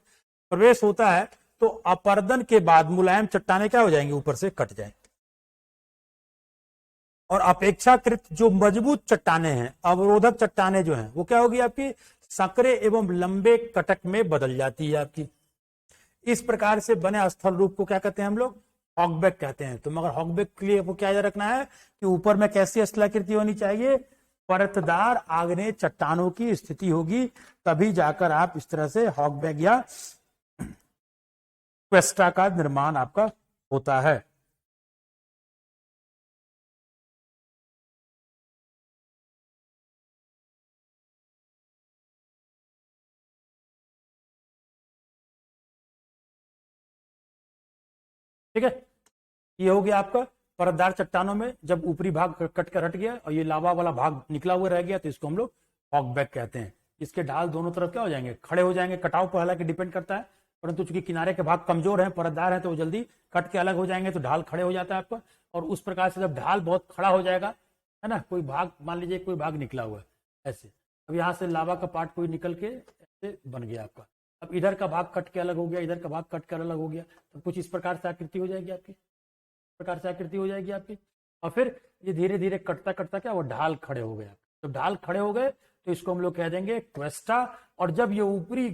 प्रवेश होता है तो अपर्दन के बाद मुलायम चट्टाने क्या हो जाएंगे, ऊपर से कट जाएंगे, और अपेक्षाकृत जो मजबूत चट्टाने हैं, अवरोधक चट्टाने जो हैं, वो क्या होगी आपकी संकरे एवं लंबे कटक में बदल जाती है आपकी। इस प्रकार से बने स्थल रूप को क्या कहते हैं हम लोग, हॉगबैग कहते हैं। तो मगर हॉगबैग के लिए वो क्या याद रखना है कि ऊपर में कैसी स्थलाकृति होनी चाहिए, परतदार आग्नेय चट्टानों की स्थिति होगी, तभी जाकर आप इस तरह से हॉगबैग या क्वेस्टा का निर्माण आपका होता है। ठीक है, ये हो गया आपका परतदार चट्टानों में जब ऊपरी भाग कट कर हट गया और ये लावा वाला भाग निकला हुआ रह गया तो इसको हम लोग हॉगबैग कहते हैं। इसके ढाल दोनों तरफ क्या हो जाएंगे, खड़े हो जाएंगे। कटाव पर हालांकि डिपेंड करता है, परंतु चूंकि किनारे के भाग कमजोर हैं, परतदार हैं, तो वो जल्दी कट के अलग हो जाएंगे, तो ढाल खड़े हो जाता है आपका। और उस प्रकार से जब ढाल बहुत खड़ा हो जाएगा, है ना, कोई भाग मान लीजिए कोई भाग निकला हुआ है ऐसे, अब यहाँ से लावा का पार्ट कोई निकल के ऐसे बन गया आपका, अब इधर का भाग कट के अलग हो गया, इधर का भाग कट कर अलग हो गया, तो कुछ इस प्रकार से आकृति हो जाएगी आपकी, प्रकार से आकृति हो जाएगी आपकी। और फिर ये धीरे धीरे कटता कटता क्या वो ढाल खड़े हो गए। तो ढाल खड़े हो गए तो इसको हम लोग कह देंगे क्वेस्टा। और जब ये ऊपरी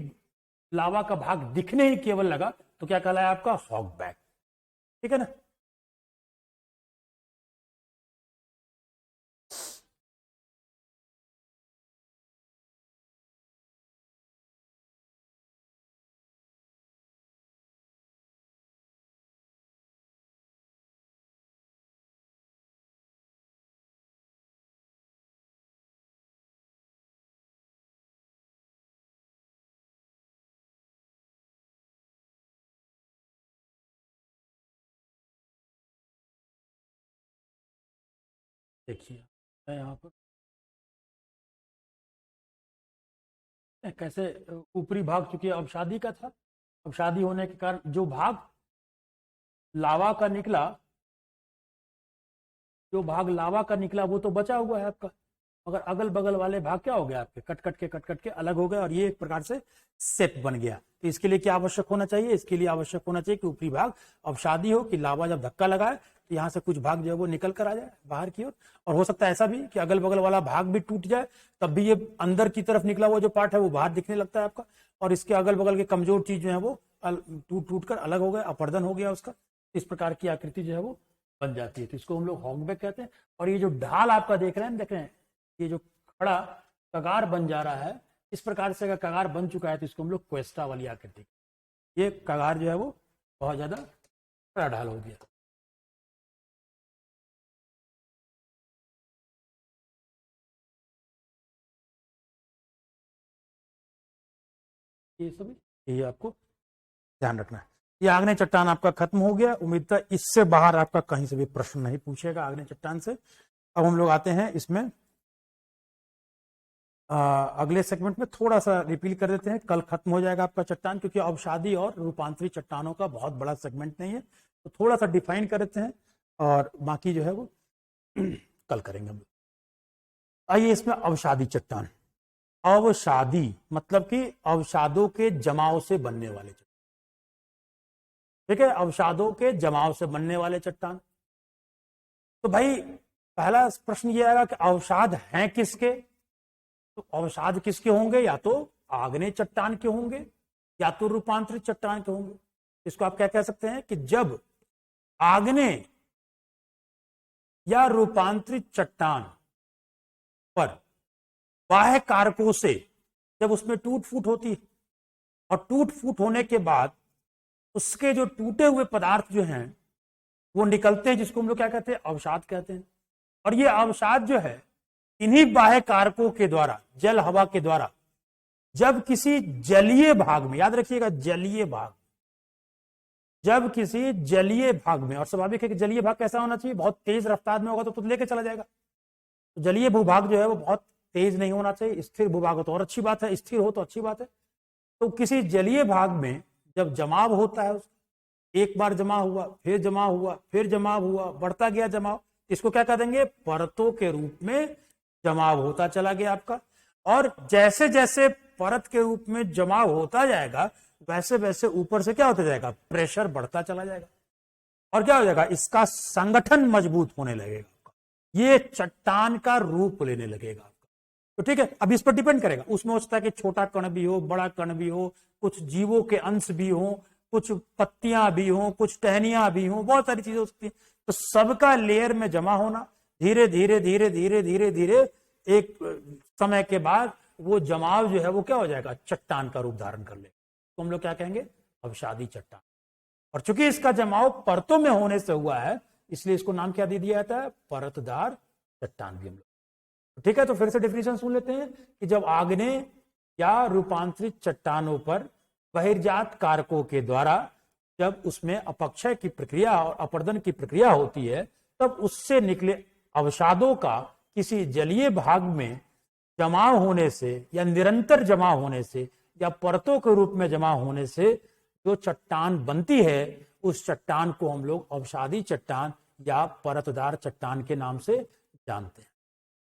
लावा का भाग दिखने ही केवल लगा तो क्या कहलाया आपका, हॉगबैग। ठीक है ना। देखिए यहाँ पर कैसे ऊपरी भाग, चूंकि अब शादी का था, अब शादी होने के कारण जो भाग लावा का निकला, जो भाग लावा का निकला वो तो बचा हुआ है आपका, मगर अगल बगल वाले भाग क्या हो गया आपके, कट कट के अलग हो गए, और ये एक प्रकार से सेट बन गया। तो इसके लिए क्या आवश्यक होना चाहिए, इसके लिए आवश्यक होना चाहिए कि ऊपरी भाग अवसादी हो, कि लावा जब धक्का लगाए तो यहाँ से कुछ भाग जो है वो निकल कर आ जाए बाहर की ओर। और हो सकता है ऐसा भी कि अगल बगल वाला भाग भी टूट जाए, तब भी ये अंदर की तरफ निकला हुआ जो पार्ट है वो बाहर दिखने लगता है आपका, और इसके अगल बगल के कमजोर चीज जो है वो टूट टूट कर अलग हो गए, अपर्दन हो गया उसका। इस प्रकार की आकृति जो है वो बन जाती है, तो इसको हम लोग हॉगबैग कहते हैं। और ये जो ढाल आपका देख रहे हैं, देख रहे हैं ये जो खड़ा कगार बन जा रहा है, इस प्रकार से अगर कगार बन चुका है तो इसको हम लोग क्वेस्टा वाली आकृति, ये कगार जो है वो बहुत ज्यादा खड़ा ढाल हो गया। ये सभी ये आपको ध्यान रखना है। ये आग्नेय चट्टान आपका खत्म हो गया। उम्मीद है इससे बाहर आपका कहीं से भी प्रश्न नहीं पूछेगा आग्नेय चट्टान से। अब हम लोग आते हैं इसमें अगले सेगमेंट में थोड़ा सा रिपील कर देते हैं, कल खत्म हो जाएगा आपका चट्टान, क्योंकि अवसादी और रूपांतरित चट्टानों का बहुत बड़ा सेगमेंट नहीं है, तो थोड़ा सा डिफाइन कर देते हैं और बाकी जो है वो कल करेंगे हम। आइए इसमें अवसादी चट्टान। अवसादी मतलब कि अवसादों के जमाव से बनने वाले चट्टान, ठीक है, अवसादों के जमाव से बनने वाले चट्टान। तो भाई पहला प्रश्न ये आएगा कि अवसाद हैं किसके? तो अवसाद किसके होंगे? या तो आग्नेय चट्टान के होंगे या तो रूपांतरित चट्टान के होंगे। इसको आप क्या कह सकते हैं कि जब आग्नेय या रूपांतरित चट्टान पर बाह्य कारकों से जब उसमें टूट फूट होती है और टूट फूट होने के बाद उसके जो टूटे हुए पदार्थ जो हैं वो निकलते हैं, जिसको हम लोग क्या कहते हैं? अवसाद कहते हैं। और ये अवसाद जो है इन्हीं बाह्य कारकों के द्वारा, जल हवा के द्वारा, जब किसी जलीय भाग में, याद रखिएगा जलीय भाग, जब किसी जलीय भाग में, और स्वाभाविक है कि जलीय भाग कैसा होना चाहिए? बहुत तेज रफ्तार में होगा तो लेके चला जाएगा। तो जलीय भूभाग जो है वो बहुत तेज नहीं होना चाहिए, स्थिर भूभाग हो तो और अच्छी बात है, स्थिर हो तो अच्छी बात है। तो किसी जलीय भाग में जब जमाव होता है, एक बार जमा हुआ, फिर जमा हुआ, फिर जमाव हुआ, बढ़ता गया जमाव, इसको क्या कह देंगे? परतों के रूप में जमाव होता चला गया आपका। और जैसे जैसे परत के रूप में जमाव होता जाएगा वैसे वैसे ऊपर से क्या होता जाएगा? प्रेशर बढ़ता चला जाएगा और क्या हो जाएगा? इसका संगठन मजबूत होने लगेगा, ये चट्टान का रूप लेने लगेगा। तो ठीक है, अब इस पर डिपेंड करेगा, उसमें हो सकता है कि छोटा कण भी हो, बड़ा कण भी हो, कुछ जीवों के अंश भी हो, कुछ पत्तियां भी हो, कुछ टहनियां भी हो, बहुत सारी चीजें हो सकती है। तो सबका लेयर में जमा होना, धीरे धीरे धीरे धीरे धीरे धीरे एक समय के बाद वो जमाव जो है वो क्या हो जाएगा? चट्टान का रूप धारण कर लेगा। तो हम लोग क्या कहेंगे? अवसादी चट्टान। और चूंकि इसका जमाव परतों में होने से हुआ है इसलिए इसको नाम क्या दे दिया जाता है? परतदार चट्टान भी हम लोग। ठीक है, तो फिर से डेफिनेशन सुन लेते हैं कि जब आग्नेय या रूपांतरित चट्टानों पर बहिर्जात कारकों के द्वारा जब उसमें अपक्षय की प्रक्रिया और अपर्दन की प्रक्रिया होती है तब उससे निकले अवसादों का किसी जलीय भाग में जमाव होने से या निरंतर जमा होने से या परतों के रूप में जमा होने से जो चट्टान बनती है उस चट्टान को हम लोग अवसादी चट्टान या परतदार चट्टान के नाम से जानते हैं।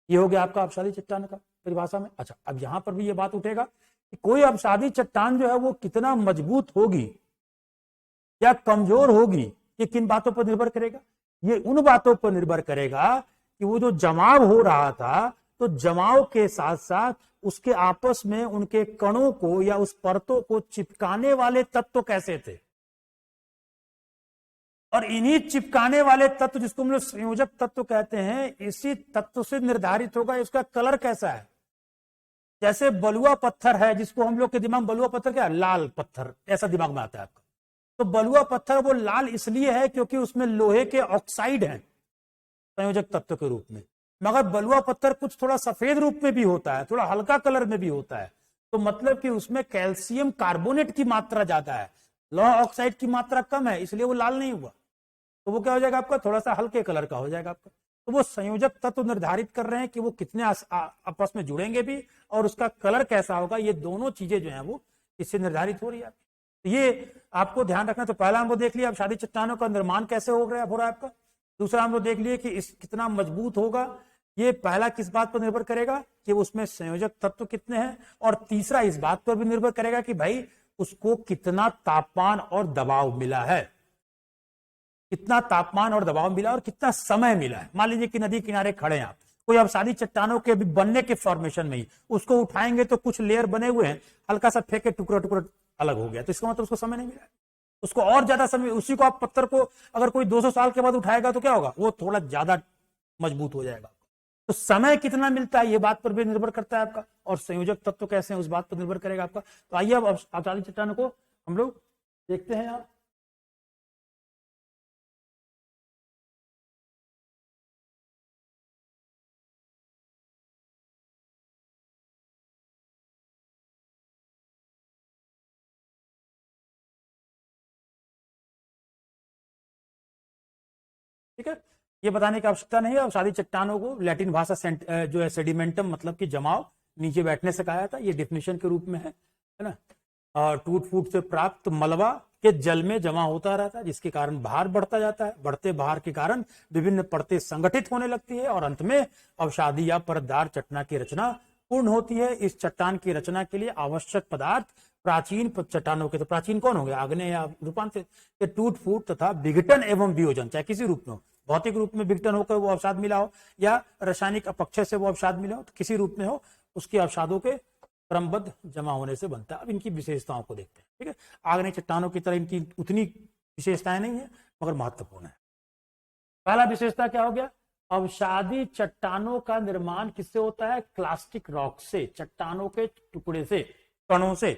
ये हो गया आपका अवसादी चट्टान का परिभाषा में। अच्छा, अब यहां पर भी ये बात उठेगा कि कोई अवसादी चट्टान जो है वो कितना मजबूत होगी या कमजोर होगी, ये किन बातों पर निर्भर करेगा? ये उन बातों पर निर्भर करेगा कि वो जो जमाव हो रहा था तो जमाव के साथ साथ उसके आपस में उनके कणों को या उस परतों को चिपकाने वाले तत्व कैसे थे। और इन्हीं चिपकाने वाले तत्व जिसको हम लोग संयोजक तत्व कहते हैं, इसी तत्व से निर्धारित होगा इसका कलर कैसा है। जैसे बलुआ पत्थर है जिसको हम लोग के दिमाग में बलुआ पत्थर क्या है? लाल पत्थर, ऐसा दिमाग में आता है आपका। तो बलुआ पत्थर वो लाल इसलिए है क्योंकि उसमें लोहे के ऑक्साइड हैं संयोजक तत्व के रूप में। मगर बलुआ पत्थर कुछ थोड़ा सफेद रूप में भी होता है, थोड़ा हल्का कलर में भी होता है, तो मतलब कि उसमें कैल्शियम कार्बोनेट की मात्रा ज्यादा है, लोहा ऑक्साइड की मात्रा कम है, इसलिए वो लाल नहीं हुआ। तो वो क्या हो जाएगा आपका? थोड़ा सा हल्के कलर का हो जाएगा आपका। तो वो संयोजक तत्व निर्धारित कर रहे हैं कि वो कितने आपस में जुड़ेंगे भी और उसका कलर कैसा होगा। ये दोनों चीजें जो है वो इससे निर्धारित हो रही है। तो ये आपको ध्यान रखना। तो पहला हमको देख लिया अवसादी चट्टानों का निर्माण कैसे हो रहा है आपका। दूसरा हमको देख लिया कि इस कितना मजबूत होगा। ये पहला किस बात पर निर्भर करेगा कि उसमें संयोजक तत्व कितने हैं, और तीसरा इस बात पर भी निर्भर करेगा कि भाई उसको कितना तापमान और दबाव मिला है, कितना तापमान और दबाव मिला और कितना समय मिला है। मान लीजिए कि नदी किनारे खड़े हैं आप, कोई अवसादी चट्टानों के भी बनने के फॉर्मेशन में ही उसको उठाएंगे तो कुछ लेयर बने हुए हैं, हल्का सा फेंके टुकड़ा टुकड़ा अलग हो गया, तो इसका मतलब उसको समय नहीं मिला, उसको और ज्यादा समय। उसी को आप पत्थर को अगर कोई 200 साल के बाद उठाएगा तो क्या होगा? वो थोड़ा ज्यादा मजबूत हो जाएगा। तो समय कितना मिलता है ये बात पर भी निर्भर करता है आपका, और संयोजक तत्व कैसे हैं उस बात पर निर्भर करेगा आपका। तो आइए अब अवसादी चट्टानों को हम लोग देखते हैं यहाँ। ठीक है, ये बताने की आवश्यकता नहीं है। अवसादी चट्टानों को लैटिन भाषा जो है सेडिमेंटम मतलब कि जमाव, नीचे बैठने से कहा जाता है, ये डिफिनेशन के रूप में है ना। और टूट फूट से प्राप्त मलबा के जल में जमा होता रहता है, जिसके कारण भार बढ़ता जाता है। बढ़ते भार के कारण विभिन्न परतें संगठित होने लगती है और अंत में अवसादी या परतदार चट्टान की रचना पूर्ण होती है। इस चट्टान की रचना के लिए आवश्यक पदार्थ प्राचीन चट्टानों के, तो प्राचीन कौन हो गया, आग्नेय या रूपांतरित, के टूट फूट तथा विघटन एवं वियोजन, चाहे किसी रूप में हो, भौतिक रूप में विघटन होकर वो अवसाद मिला हो या रासायनिक अपक्षय से वो अवसाद मिला हो, तो किसी रूप में हो, उसके अवसादों के क्रमबद्ध जमा होने से बनता है। अब इनकी विशेषताओं को देखते हैं। ठीक है, आग्नेय चट्टानों की तरह इनकी उतनी विशेषताएं नहीं है, मगर महत्वपूर्ण है। पहला विशेषता क्या हो गया, अवसादी चट्टानों का निर्माण किससे होता है, क्लास्टिक रॉक से, चट्टानों के टुकड़े से, कणों से।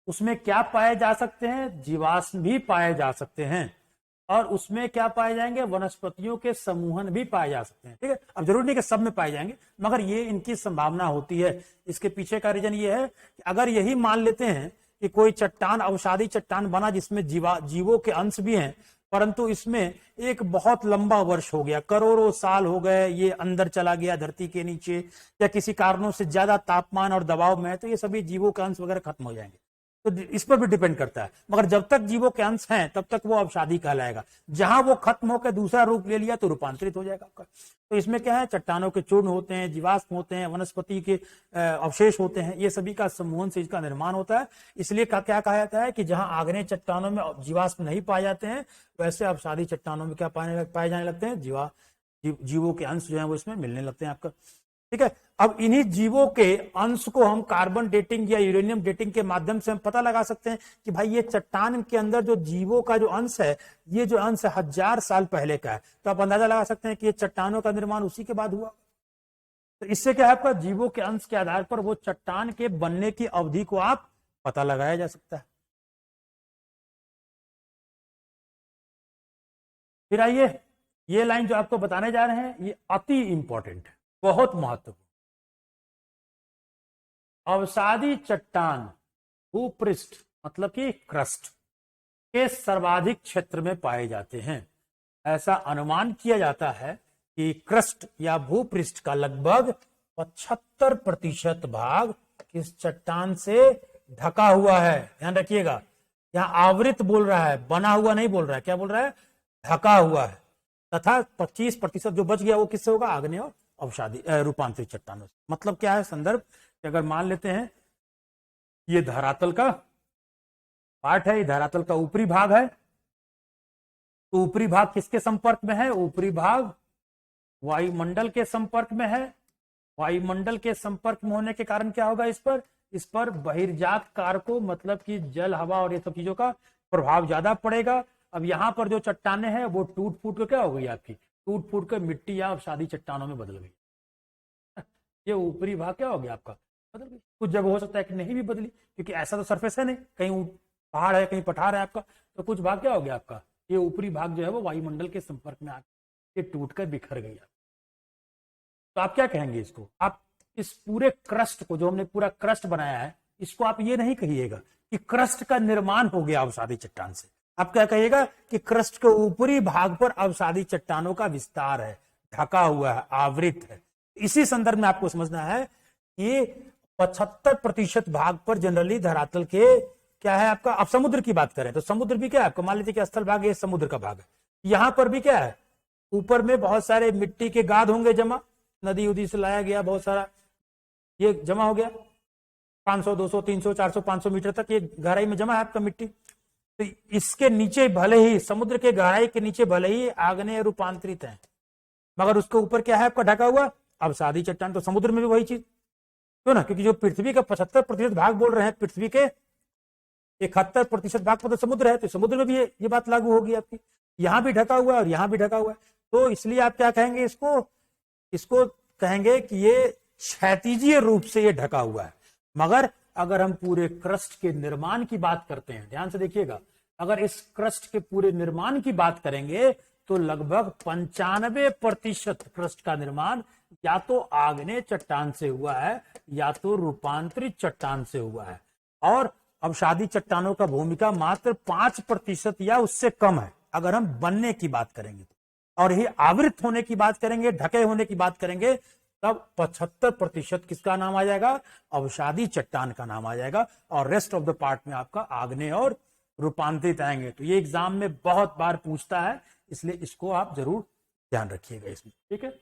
उसमें क्या पाए जा सकते हैं, जीवाश्म भी पाए जा सकते हैं, और उसमें क्या पाए जाएंगे, वनस्पतियों के समूहन भी पाए जा सकते हैं। ठीक है, अब जरूरी नहीं कि सब में पाए जाएंगे, मगर ये इनकी संभावना होती है। इसके पीछे का रीजन ये है कि अगर यही मान लेते हैं कि कोई चट्टान अवसादी चट्टान बना जिसमें जीवों के अंश भी हैं, परंतु इसमें एक बहुत लंबा वर्ष हो गया, करोड़ों साल हो गए, ये अंदर चला गया धरती के नीचे, या किसी कारणों से ज्यादा तापमान और दबाव में है, तो ये सभी जीवों के अंश वगैरह खत्म हो जाएंगे। तो इस पर भी डिपेंड करता है, मगर जब तक जीवों के अंश हैं तब तक वो अवसादी कहलाएगा। जहां वो खत्म होकर दूसरा रूप ले लिया तो रूपांतरित हो जाएगा आपका। तो इसमें क्या है, चट्टानों के चूर्ण होते हैं, जीवाश्म होते हैं, वनस्पति के अवशेष होते हैं, ये सभी का समूहन से इसका निर्माण होता है। इसलिए क्या कहा जाता है कि जहां आग्नेय चट्टानों में जीवाश्म नहीं पाए जाते हैं, वैसे अवसादी चट्टानों में क्या पाए जाने लगते हैं, जीवों के अंश जो है वो इसमें मिलने लगते हैं आपका। ठीक है, अब इन्हीं जीवों के अंश को हम कार्बन डेटिंग या यूरेनियम डेटिंग के माध्यम से हम पता लगा सकते हैं कि भाई ये चट्टान के अंदर जो जीवों का जो अंश है, ये जो अंश 1000 साल पहले का है। तो आप अंदाजा लगा सकते हैं कि ये चट्टानों का निर्माण उसी के बाद हुआ। तो इससे क्या है, आपका जीवों के अंश के आधार पर वो चट्टान के बनने की अवधि को आप पता लगाया जा सकता है। फिर आइए, ये लाइन जो आपको बताने जा रहे हैं ये अति इंपॉर्टेंट है, बहुत महत्वपूर्ण। अवसादी चट्टान भूपृष्ठ मतलब कि क्रस्ट के सर्वाधिक क्षेत्र में पाए जाते हैं। ऐसा अनुमान किया जाता है कि क्रस्ट या भूपृष्ठ का लगभग 75% भाग इस चट्टान से ढका हुआ है। ध्यान रखिएगा, यहां आवृत बोल रहा है, बना हुआ नहीं बोल रहा है। क्या बोल रहा है, ढका हुआ है। तथा 25% जो बच गया वो किससे होगा, आग्नेय और अवसादी रूपांतरित चट्टानों से। मतलब क्या है, संदर्भ कि अगर मान लेते हैं ये धरातल का पार्ट है, ये धरातल का ऊपरी भाग है, तो ऊपरी भाग किसके संपर्क में है, ऊपरी भाग वायुमंडल के संपर्क में है। वायुमंडल के संपर्क में होने के कारण क्या होगा, इस पर बहिर्जात कारकों मतलब कि जल, हवा और ये सब चीजों का प्रभाव ज्यादा पड़ेगा। अब यहां पर जो चट्टाने हैं वो टूट फूट कर क्या हो गई, आपकी टूट फूट कर मिट्टी या अवसादी चट्टानों में बदल गई। ये ऊपरी भाग क्या हो गया आपका, बदल गई। कुछ जगह हो सकता है कि नहीं भी बदली, क्योंकि ऐसा तो सरफेस है नहीं, कहीं पहाड़ है कहीं पठार है आपका, तो कुछ भाग क्या हो गया आपका, ये ऊपरी भाग जो है वो वायुमंडल के संपर्क में आकर ये टूट कर बिखर गई। तो आप क्या कहेंगे इसको, आप इस पूरे क्रस्ट को, जो हमने पूरा क्रस्ट बनाया है, इसको आप ये नहीं कहिएगा कि क्रस्ट का निर्माण हो गया अवसादी चट्टान से। आप क्या कहिएगा कि क्रस्ट के ऊपरी भाग पर अवसादी चट्टानों का विस्तार है, ढका हुआ है, आवृत है। इसी संदर्भ में आपको समझना है कि 75% भाग पर जनरली धरातल के क्या है आपका, अब समुद्र की बात करें तो समुद्र भी क्या है आपको, मान लीजिए कि स्थल भाग ये समुद्र का भाग है, यहां पर भी क्या है, ऊपर में बहुत सारे मिट्टी के गाद होंगे जमा, नदी उदी से लाया गया बहुत सारा, ये जमा हो गया 500 200 300 400 500 मीटर तक ये गहराई में जमा है आपका मिट्टी। तो इसके नीचे भले ही, समुद्र के गहराई के नीचे भले ही आग्नेय रूपांतरित है, मगर उसके ऊपर क्या है आपका ढका हुआ अवसादी चट्टान। तो समुद्र में भी वही चीज क्यों ना, क्योंकि जो पृथ्वी का 75% भाग बोल रहे हैं, पृथ्वी के 71% भाग पर तो समुद्र है, तो समुद्र में भी ये बात लागू होगी आपकी, यहां भी ढका हुआ है और यहां भी ढका हुआ है। तो इसलिए आप क्या कहेंगे, इसको कहेंगे कि ये क्षैतिजीय रूप से ये ढका हुआ है। मगर अगर हम पूरे क्रस्ट के निर्माण की बात करते हैं, ध्यान से देखिएगा, अगर इस क्रस्ट के पूरे निर्माण की बात करेंगे तो लगभग 95% क्रस्ट का निर्माण या तो आग्नेय चट्टान से हुआ है या तो रूपांतरित चट्टान से हुआ है, और अवसादी चट्टानों का भूमिका मात्र 5% या उससे कम है अगर हम बनने की बात करेंगे। और ये आवृत होने की बात करेंगे, ढके होने की बात करेंगे, तब 75% किसका नाम आ जाएगा, अवसादी चट्टान का नाम आ जाएगा, और रेस्ट ऑफ द पार्ट में आपका आग्नेय और रूपांतरित आएंगे। तो ये एग्जाम में बहुत बार पूछता है, इसलिए इसको आप जरूर ध्यान रखिएगा इसमें, ठीक है।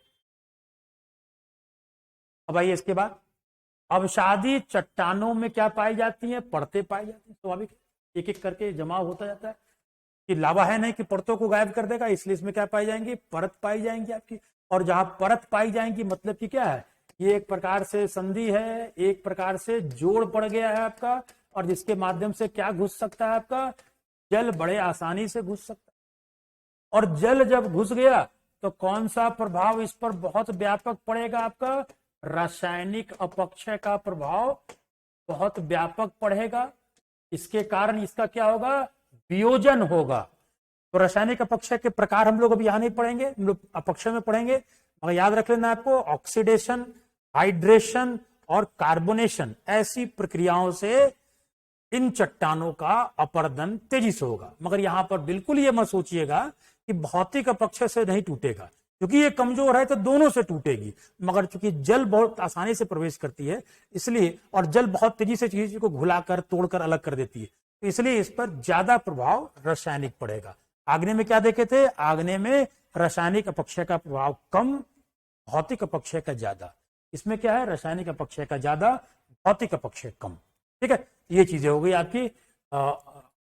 अब आइए इसके बाद, अवसादी चट्टानों में क्या पाई जाती हैं, परतें पाई जाती हैं। स्वाभाविक एक एक करके जमाव होता जाता है, कि लावा है नहीं कि परतों को गायब कर देगा, इसलिए इसमें क्या पाई जाएंगी, परत पाई जाएंगी आपकी। और जहां परत पाई जाएंगी मतलब कि क्या है, ये एक प्रकार से संधि है, एक प्रकार से जोड़ पड़ गया है आपका, और जिसके माध्यम से क्या घुस सकता है आपका, जल बड़े आसानी से घुस सकता है। और जल जब घुस गया तो कौन सा प्रभाव इस पर बहुत व्यापक पड़ेगा आपका, रासायनिक अपक्षय का प्रभाव बहुत व्यापक पड़ेगा। इसके कारण इसका क्या होगा, वियोजन होगा। तो रासायनिक अपक्षय के प्रकार हम लोग अभी यहां नहीं पढ़ेंगे, हम लोग अपक्षय में पढ़ेंगे, मगर याद रख लेना आपको, ऑक्सीडेशन, हाइड्रेशन और कार्बोनेशन, ऐसी प्रक्रियाओं से इन चट्टानों का अपरदन तेजी से होगा। मगर यहां पर बिल्कुल ये मत सोचिएगा कि भौतिक अपक्षय से नहीं टूटेगा, क्योंकि ये कमजोर है तो दोनों से टूटेगी। मगर चूंकि जल बहुत आसानी से प्रवेश करती है इसलिए, और जल बहुत तेजी से चीज को घुलाकर तोड़कर अलग कर देती है, तो इसलिए इस पर ज्यादा प्रभाव रासायनिक पड़ेगा। आग्नेय में क्या देखे थे, आग्नेय में रासायनिक अपक्षय का प्रभाव कम, भौतिक अपक्षय का ज्यादा। इसमें क्या है, रासायनिक अपक्षय का ज्यादा, भौतिक अपक्षय कम, ठीक है। ये चीजें हो गई आपकी,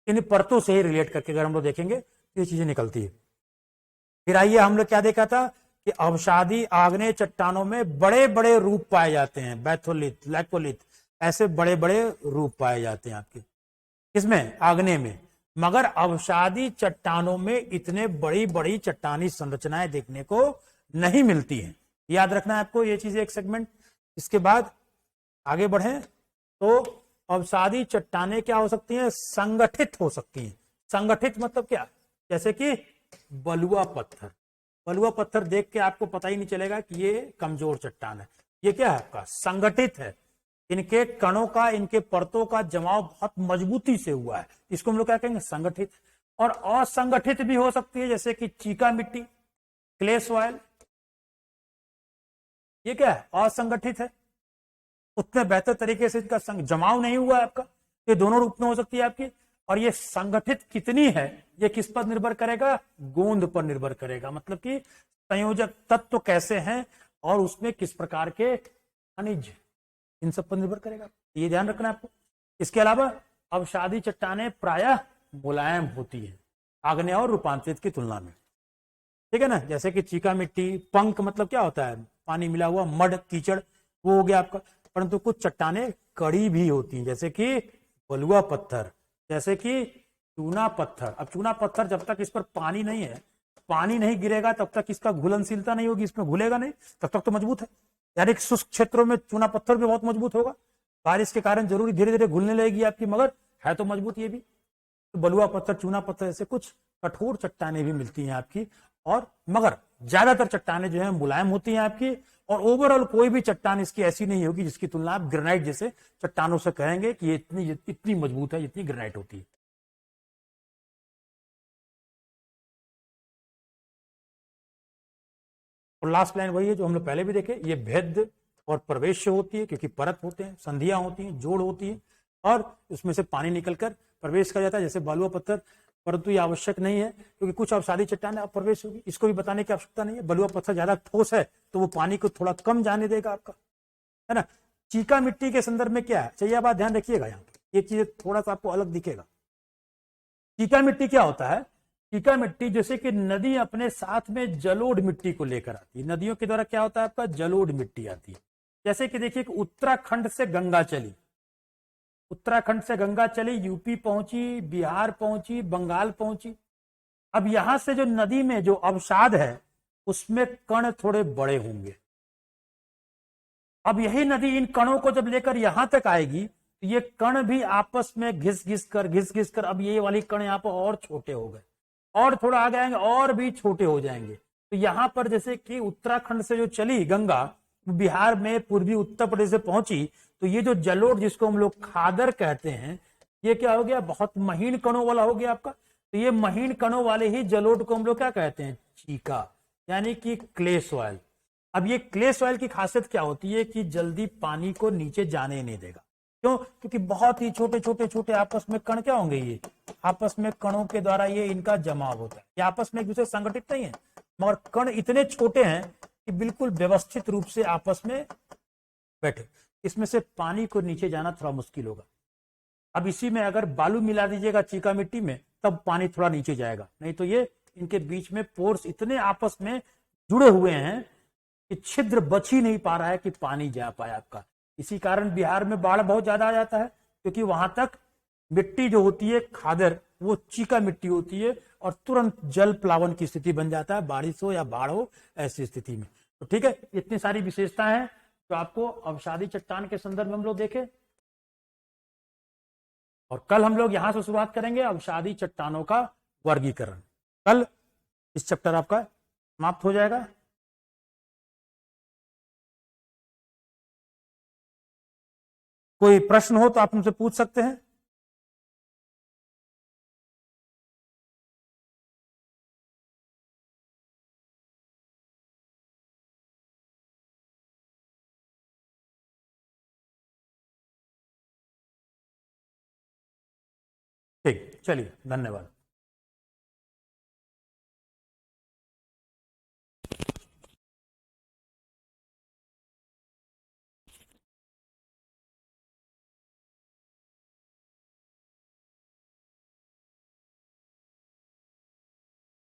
इन परतों से ही रिलेट करके अगर हम लोग देखेंगे तो ये चीजें निकलती है। फिर आइए हम लोग क्या देखा था कि अवसादी आग्नेय चट्टानों में बड़े बड़े रूप पाए जाते हैं, बैथोलिथ, लैकोलिथ, ऐसे बड़े बड़े रूप पाए जाते हैं आपके, इसमें आग्नेय में। मगर अवसादी चट्टानों में इतने बड़ी बड़ी चट्टानी संरचनाएं देखने को नहीं मिलती हैं, याद रखना है आपको ये चीज, एक सेगमेंट। इसके बाद आगे बढ़े तो अवसादी चट्टानें क्या हो सकती हैं, संगठित हो सकती हैं। संगठित मतलब क्या, जैसे कि बलुआ पत्थर। बलुआ पत्थर देख के आपको पता ही नहीं चलेगा कि ये कमजोर चट्टान है, ये क्या है आपका, संगठित है। इनके कणों का, इनके परतों का जमाव बहुत मजबूती से हुआ है, इसको हम लोग क्या कहेंगे, संगठित। और असंगठित भी हो सकती है, जैसे कि चीका मिट्टी, क्ले सॉइल, ये क्या है, असंगठित है, उतने बेहतर तरीके से इसका जमाव नहीं हुआ है आपका। ये दोनों रूप में हो सकती है आपकी। और ये संगठित कितनी है, ये किस पर निर्भर करेगा, गोंद पर निर्भर करेगा, मतलब कि संयोजक तत्व कैसे हैं और उसमें किस प्रकार के खनिज, इन सब पर निर्भर करेगा, ये ध्यान रखना है आपको। इसके अलावा अवसादी चट्टानें प्रायः मुलायम होती है आग्नेय और रूपांतरित की तुलना में, ठीक है ना। जैसे कि चीका मिट्टी, पंक मतलब क्या होता है, पानी मिला हुआ, मड, कीचड़, वो हो गया आपका। परंतु कुछ चट्टानें कड़ी भी होती हैं, जैसे कि बलुआ पत्थर, जैसे कि चूना पत्थर। अब चूना पत्थर जब तक इस पर पानी नहीं है, पानी नहीं गिरेगा तब तक इसका घुलनशीलता नहीं होगी, इसमें घुलेगा नहीं, तब तक तो मजबूत है। यानी शुष्क क्षेत्रों में चूना पत्थर भी बहुत मजबूत होगा, बारिश के कारण जरूरी धीरे धीरे घुलने लगेगी आपकी, मगर है तो मजबूत ये भी। तो बलुआ पत्थर, चूना पत्थर, ऐसे कुछ कठोर चट्टानें भी मिलती हैं आपकी। और मगर ज्यादातर चट्टानें जो है मुलायम होती हैं आपकी। और ओवरऑल कोई भी चट्टान इसकी ऐसी नहीं होगी जिसकी तुलना आप ग्रेनाइट जैसे चट्टानों से कहेंगे कि ये इतनी मजबूत है जितनी ग्रेनाइट होती है। और लास्ट लाइन वही है जो हम लोग पहले भी देखे, ये भेद और प्रवेश होती है, क्योंकि परत होते हैं, संधियां होती हैं, जोड़ होती है, और उसमें से पानी निकलकर प्रवेश कर जाता है, जैसे बालुआ पत्थर। परंतु ये आवश्यक नहीं है, क्योंकि कुछ अवसादी चट्टान अब प्रवेश होगी, इसको भी बताने की आवश्यकता नहीं है। बलुआ पत्थर ज्यादा ठोस है तो वो पानी को थोड़ा कम जाने देगा आपका, है ना। चीका मिट्टी के संदर्भ में क्या है, चाहिए बात ध्यान रखिएगा, यहाँ ये चीज थोड़ा सा आपको अलग दिखेगा। चीका मिट्टी क्या होता है, चीका मिट्टी जैसे कि नदी अपने साथ में जलोढ़ मिट्टी को लेकर आती है, नदियों के द्वारा क्या होता है आपका, जलोढ़ मिट्टी आती है। जैसे कि देखिए उत्तराखंड से गंगा चली, उत्तराखंड से गंगा चली, यूपी पहुंची, बिहार पहुंची, बंगाल पहुंची। अब यहां से जो नदी में जो अवसाद है उसमें कण थोड़े बड़े होंगे। अब यही नदी इन कणों को जब लेकर यहां तक आएगी तो ये कण भी आपस में घिस घिस कर, अब ये वाली कण यहाँ पर और छोटे हो गए, और थोड़ा आगे आएंगे और भी छोटे हो जाएंगे। तो यहां पर जैसे कि उत्तराखंड से जो चली गंगा, बिहार में पूर्वी उत्तर प्रदेश से पहुंची, तो ये जो जलोढ़ जिसको हम लोग खादर कहते हैं, ये क्या हो गया, बहुत महीन कणों वाला हो गया आपका। तो ये महीन कणों वाले ही जलोढ़ को हम लोग क्या कहते हैं, चीका, यानी कि क्ले सॉइल। अब ये क्ले सॉइल की खासियत क्या होती है कि जल्दी पानी को नीचे जाने नहीं देगा। क्यों? क्योंकि बहुत ही छोटे छोटे छोटे आपस में कण क्या होंगे, ये आपस में कणों के द्वारा ये इनका जमाव होता है। ये आपस में एक दूसरे संगठित नहीं है, मगर कण इतने छोटे हैं कि बिल्कुल व्यवस्थित रूप से आपस में बैठे। इसमें से पानी को नीचे जाना थोड़ा मुश्किल होगा। अब इसी में अगर बालू मिला दीजिएगा चीका मिट्टी में, तब पानी थोड़ा नीचे जाएगा, नहीं तो ये इनके बीच में पोर्स इतने आपस में जुड़े हुए हैं कि छिद्र बच ही नहीं पा रहा है कि पानी जा पाए आपका। इसी कारण बिहार में बाढ़ बहुत ज्यादा आ जाता है, क्योंकि वहां तक मिट्टी जो होती है खादर, वो चीका मिट्टी होती है और तुरंत जल प्लावन की स्थिति बन जाता है, बारिश हो या बाढ़ हो ऐसी स्थिति में। तो ठीक है, इतनी सारी विशेषताएं हैं जो आपको अवसादी चट्टान के संदर्भ में हम लोग देखे, और कल हम लोग यहां से शुरुआत करेंगे अवसादी चट्टानों का वर्गीकरण। कल इस चैप्टर आपका समाप्त हो जाएगा। कोई प्रश्न हो तो आप मुझसे पूछ सकते हैं। ठीक, चलिए, धन्यवाद।